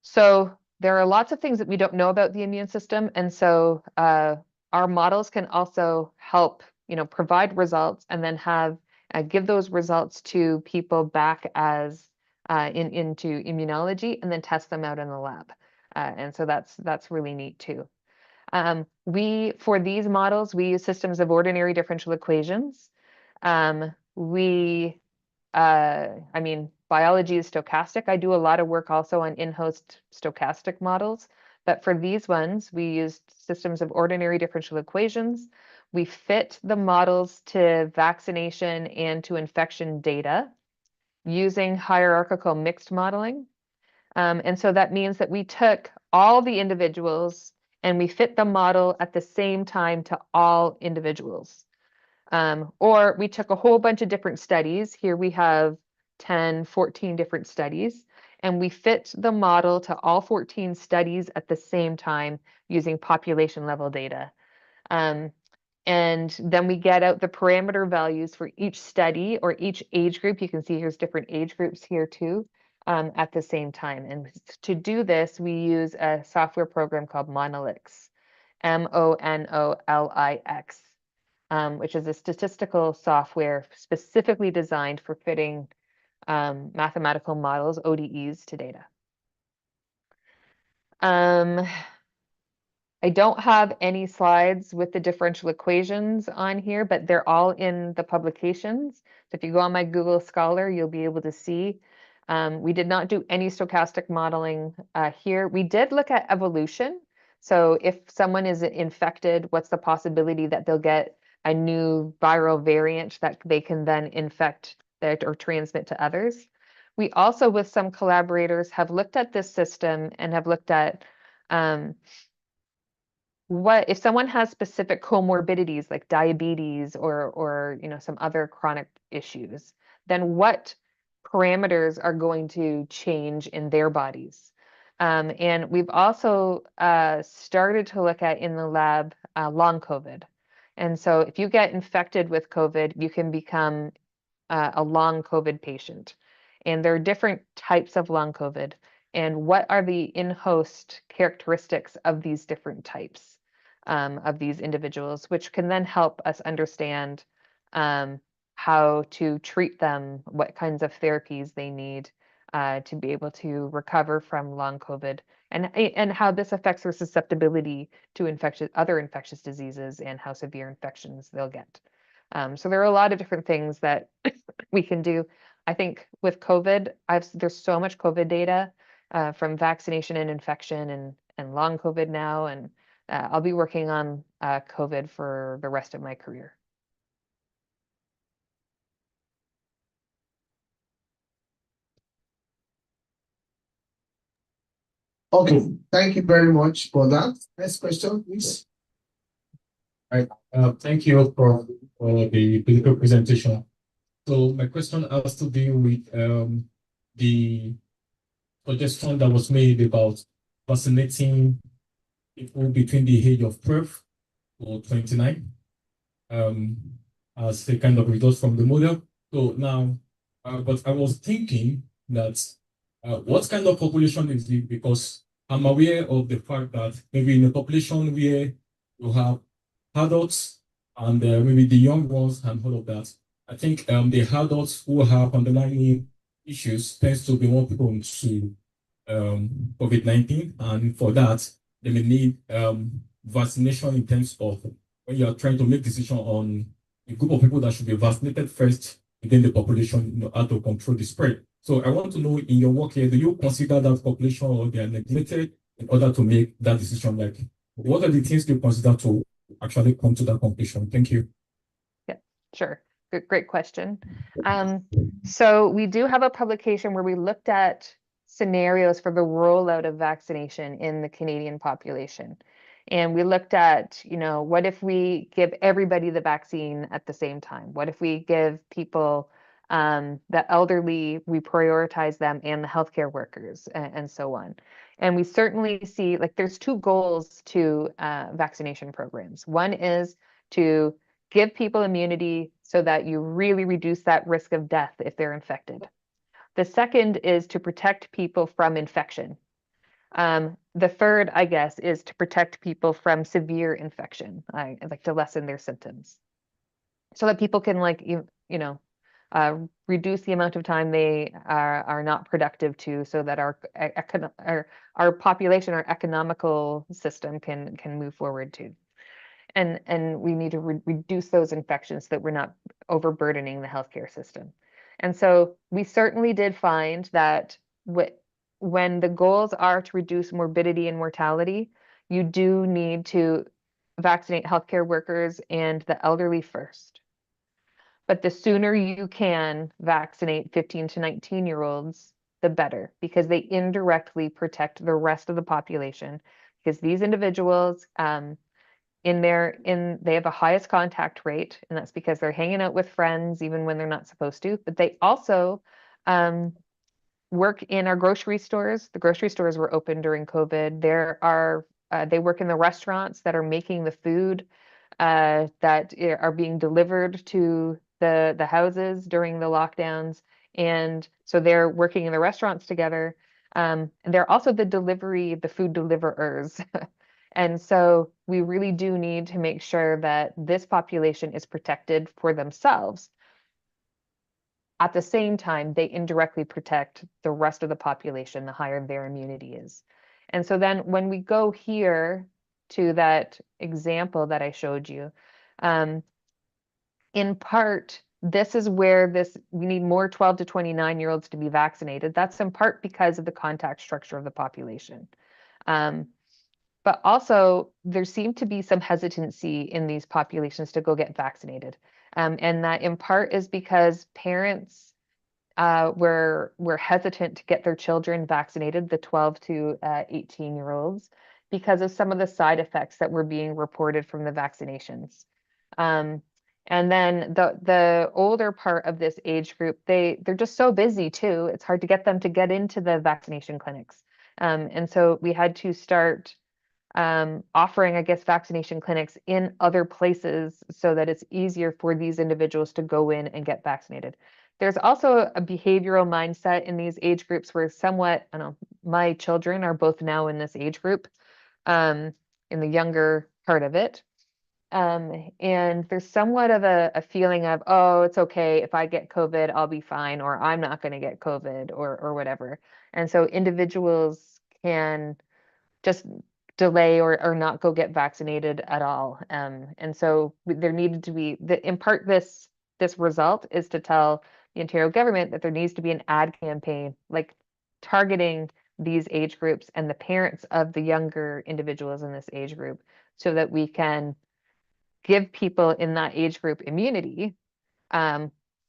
So there are lots of things that we don't know about the immune system. And so our models can also help, provide results and then give those results to people back as into immunology and then test them out in the lab. And so that's really neat too. For these models, we use systems of ordinary differential equations. Biology is stochastic. I do a lot of work also on in-host stochastic models, but for these ones, we used systems of ordinary differential equations. We fit the models to vaccination and to infection data using hierarchical mixed modeling. And so that means that we took all the individuals and we fit the model at the same time to all individuals. Or we took a whole bunch of different studies. Here we have 10, 14 different studies, and we fit the model to all 14 studies at the same time using population level data. And then we get out the parameter values for each study or each age group. You can see here's different age groups here too at the same time. And to do this, we use a software program called Monolix, Monolix. Which is a statistical software specifically designed for fitting mathematical models, ODEs, to data. I don't have any slides with the differential equations on here, but they're all in the publications. So if you go on my Google Scholar, you'll be able to see. We did not do any stochastic modeling here. We did look at evolution. So if someone is infected, what's the possibility that they'll get a new viral variant that they can then infect that or transmit to others? We also, with some collaborators, have looked at this system and have looked at what if someone has specific comorbidities like diabetes or some other chronic issues, then what parameters are going to change in their bodies? And we've also started to look at in the lab long COVID. And so if you get infected with COVID, you can become a long COVID patient. And there are different types of long COVID. And what are the in-host characteristics of these different types of these individuals, which can then help us understand how to treat them, what kinds of therapies they need to be able to recover from long COVID, and how this affects their susceptibility to other infectious diseases and how severe infections they'll get. So there are a lot of different things that we can do. I think with COVID, there's so much COVID data from vaccination and infection and long COVID now, and I'll be working on COVID for the rest of my career. Okay, thank you very much for that. Next question, please. Thank you for the clinical presentation. So my question has to do with the suggestion that was made about vaccinating people between the age of 12 or 29 as a kind of result from the model. So now, but I was thinking that what kind of population is it? Because I'm aware of the fact that maybe in a population where you have adults and maybe the young ones and all of that, I think the adults who have underlying issues tends to be more prone to COVID-19, and for that, they may need vaccination in terms of when you are trying to make decision on a group of people that should be vaccinated first within the population in order to control the spread. So I want to know, in your work here, do you consider that population or they are neglected in order to make that decision? Like, what are the things you consider to actually come to that conclusion? Thank you. Yeah, sure. Great question. So we do have a publication where we looked at scenarios for the rollout of vaccination in the Canadian population. And we looked at, what if we give everybody the vaccine at the same time? What if we give people, the elderly, we prioritize them and the healthcare workers and so on. And we certainly see, there's two goals to vaccination programs. One is to give people immunity so that you really reduce that risk of death if they're infected. The second is to protect people from infection. The third, I guess, is to protect people from severe infection, like to lessen their symptoms, so that people can reduce the amount of time they are not productive to, so that our population, our economical system can move forward too. And we need to reduce those infections so that we're not overburdening the healthcare system. And so we certainly did find that when the goals are to reduce morbidity and mortality, you do need to vaccinate healthcare workers and the elderly first. But the sooner you can vaccinate 15 to 19-year-olds, the better, because they indirectly protect the rest of the population. Because these individuals, they have the highest contact rate, and that's because they're hanging out with friends even when they're not supposed to. But they also work in our grocery stores. The grocery stores were open during COVID. They work in the restaurants that are making the food that are being delivered to the houses during the lockdowns. And so they're working in the restaurants together. And they're also the food deliverers. And so we really do need to make sure that this population is protected for themselves. At the same time, they indirectly protect the rest of the population, the higher their immunity is. And so then when we go here to that example that I showed you, in part, this is where we need more 12 to 29-year-olds to be vaccinated. That's in part because of the contact structure of the population. But also there seemed to be some hesitancy in these populations to go get vaccinated. And that in part is because parents were hesitant to get their children vaccinated, the 12 to 18-year-olds, because of some of the side effects that were being reported from the vaccinations. And then the older part of this age group, they're just so busy too. It's hard to get them to get into the vaccination clinics. And so we had to start offering, I guess, vaccination clinics in other places so that it's easier for these individuals to go in and get vaccinated. There's also a behavioral mindset in these age groups where somewhat, I don't know, my children are both now in this age group, in the younger part of it. And there's somewhat of a feeling of, oh, it's okay, if I get COVID, I'll be fine, or I'm not going to get COVID, or whatever. And so individuals can just delay or not go get vaccinated at all. And so there needed to be, in part, this result is to tell the Ontario government that there needs to be an ad campaign, like targeting these age groups and the parents of the younger individuals in this age group, so that we can give people in that age group immunity,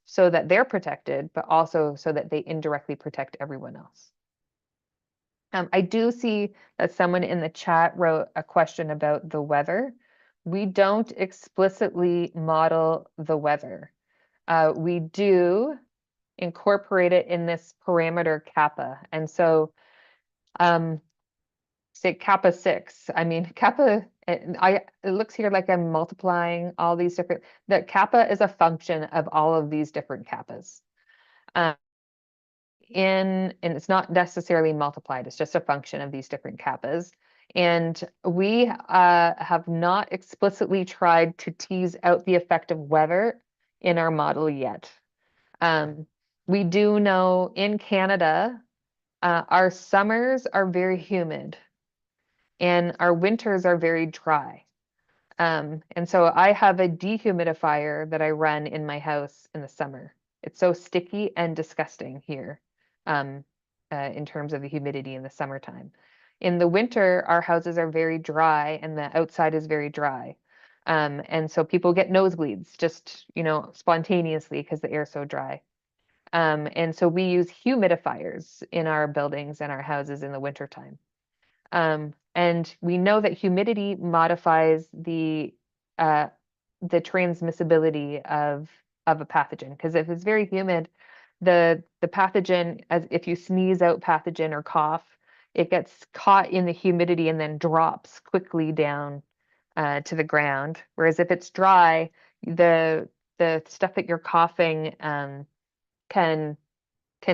so that they're protected, but also so that they indirectly protect everyone else. I do see that someone in the chat wrote a question about the weather. We don't explicitly model the weather. We do incorporate it in this parameter kappa. And so say kappa 6. I mean, kappa, it looks here like I'm multiplying all these different, the kappa is a function of all of these different kappas. And it's not necessarily multiplied, it's just a function of these different kappas. And we have not explicitly tried to tease out the effect of weather in our model yet. We do know in Canada, our summers are very humid and our winters are very dry. And so I have a dehumidifier that I run in my house in the summer. It's so sticky and disgusting here. In terms of the humidity in the summertime. In the winter, our houses are very dry and the outside is very dry. And so people get nosebleeds just, spontaneously because the air is so dry. And so we use humidifiers in our buildings and our houses in the wintertime. And we know that humidity modifies the transmissibility of a pathogen, because if it's very humid, the pathogen, as if you sneeze out pathogen or cough, it gets caught in the humidity and then drops quickly down to the ground. Whereas if it's dry, the stuff that you're coughing can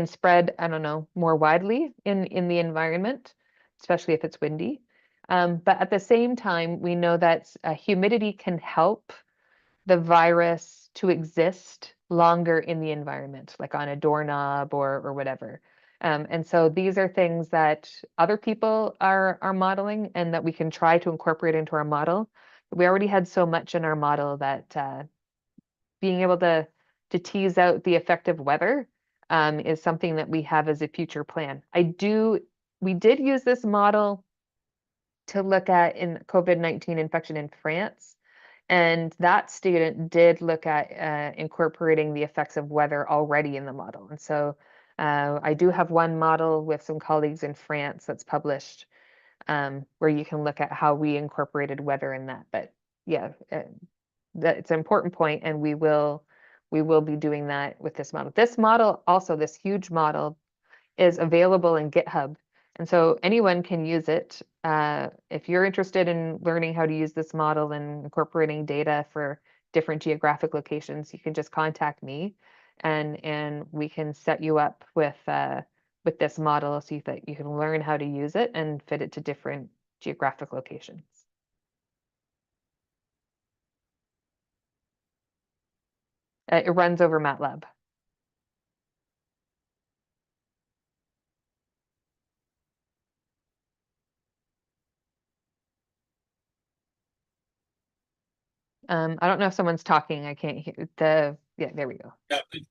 spread, I don't know, more widely in the environment, especially if it's windy. But at the same time, we know that humidity can help the virus to exist longer in the environment, like on a doorknob or whatever. And so these are things that other people are modeling and that we can try to incorporate into our model. We already had so much in our model that being able to tease out the effect of weather is something that we have as a future plan. We did use this model to look at in COVID-19 infection in France. And that student did look at incorporating the effects of weather already in the model. And so I do have one model with some colleagues in France that's published where you can look at how we incorporated weather in that. But yeah, it's an important point, and we will be doing that with this model. This model, also this huge model, is available in GitHub. And so anyone can use it. If you're interested in learning how to use this model and incorporating data for different geographic locations, you can just contact me and we can set you up with this model so that you can learn how to use it and fit it to different geographic locations. It runs over MATLAB. I don't know if someone's talking. I can't hear yeah, there we go. Yeah, please,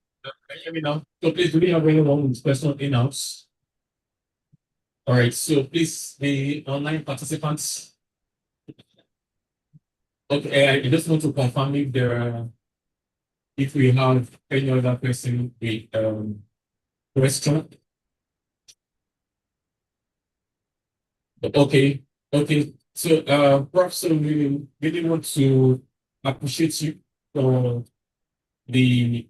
let me know. So please, do we have anyone with question in-house? All right, so please, the online participants, Okay, I just want to confirm if there are, if we have any other person with question. Okay, okay. So Prof, so we really want to appreciate you for the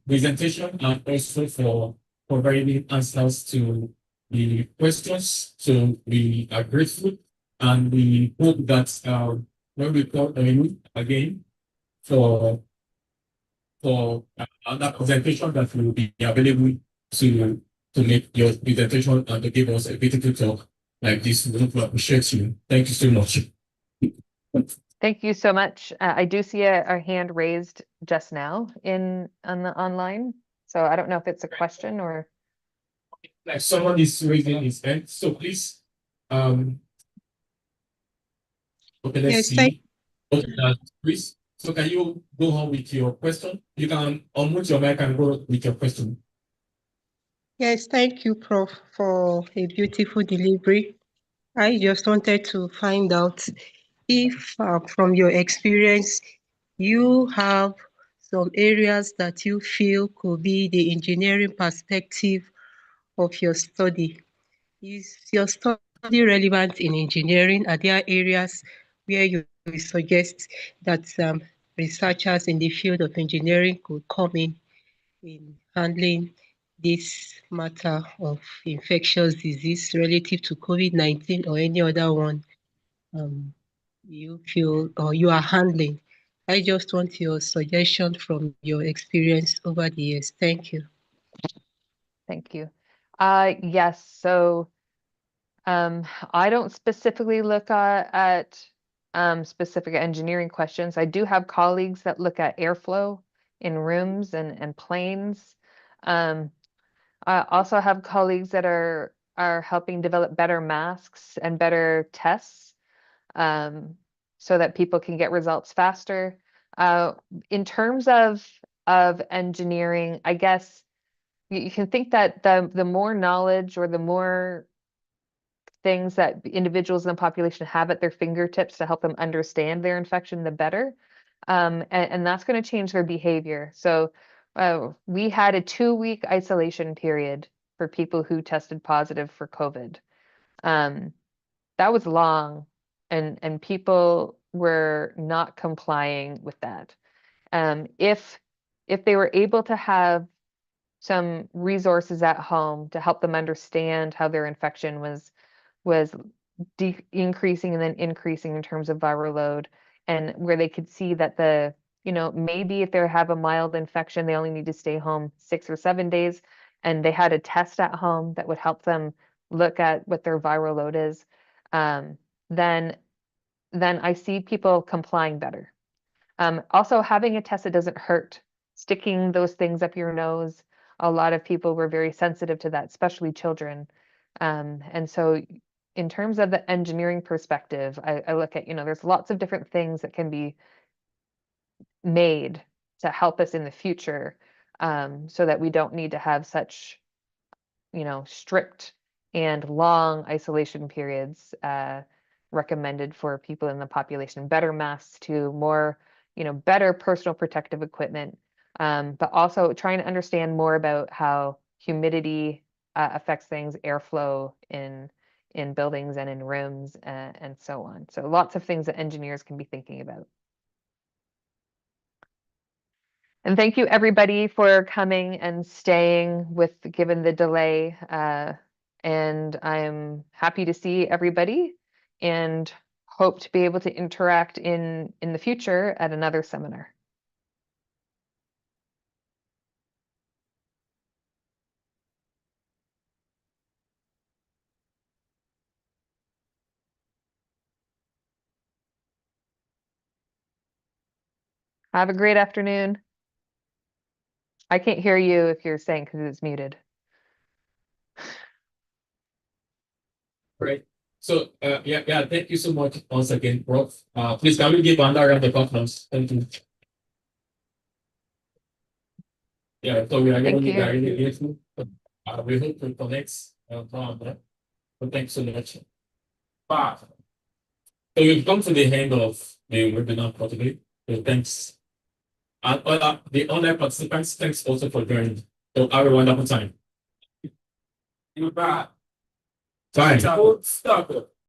presentation and also for providing answers to the questions. So we are grateful and we hope that when we call on you again for another presentation that will be available to make your presentation and to give us a beautiful talk like this. We want to appreciate you. Thank you so much. Thank you so much. I do see a hand raised just now on the online. So I don't know if it's a question or. Like someone is raising his hand, so please, okay, let's Yes, thank see. Okay, Chris, so can you go on with your question? You can unmute your mic and go with your question. yes, thank you, Prof, for a beautiful delivery. I just wanted to find out if, from your experience, you have some areas that you feel could be the engineering perspective of your study. Is your study relevant in engineering? Are there areas where you suggest that researchers in the field of engineering could come in handling this matter of infectious disease relative to COVID-19 or any other one you feel or you are handling? I just want your suggestion from your experience over the years. Thank you. Thank you. Yes, so I don't specifically look at specific engineering questions. I do have colleagues that look at airflow in rooms and planes. I also have colleagues that are helping develop better masks and better tests so that people can get results faster. In terms of engineering, I guess you can think that the more knowledge or the more things that individuals in the population have at their fingertips to help them understand their infection, the better. And that's going to change their behavior. So we had a 2-week isolation period for people who tested positive for COVID. That was long, and people were not complying with that. If they were able to have some resources at home to help them understand how their infection was increasing and then increasing in terms of viral load, and where they could see that maybe if they have a mild infection, they only need to stay home 6 or 7 days, and they had a test at home that would help them look at what their viral load is, then I see people complying better. Also, having a test that doesn't hurt, sticking those things up your nose, a lot of people were very sensitive to that, especially children. And so in terms of the engineering perspective, I look at, there's lots of different things that can be made to help us in the future, so that we don't need to have such, strict and long isolation periods recommended for people in the population. Better masks too, more, better personal protective equipment, but also trying to understand more about how humidity affects things, airflow in buildings and in rooms, and so on. So lots of things that engineers can be thinking about. And thank you everybody for coming and staying given the delay. And I'm happy to see everybody and hope to be able to interact in the future at another seminar. Have a great afternoon. I can't hear you if you're saying because it's muted. Great. So yeah, thank you so much once again, Prof. Please can we give another round of applause? Thank you. Yeah, so we are Thank really, you. really grateful. We hope to connect. So thanks so much. Bye. So we've come to the end of the webinar for today. So thanks. And the online participants, thanks also for joining. So have a wonderful time. Goodbye. Fine. Stop.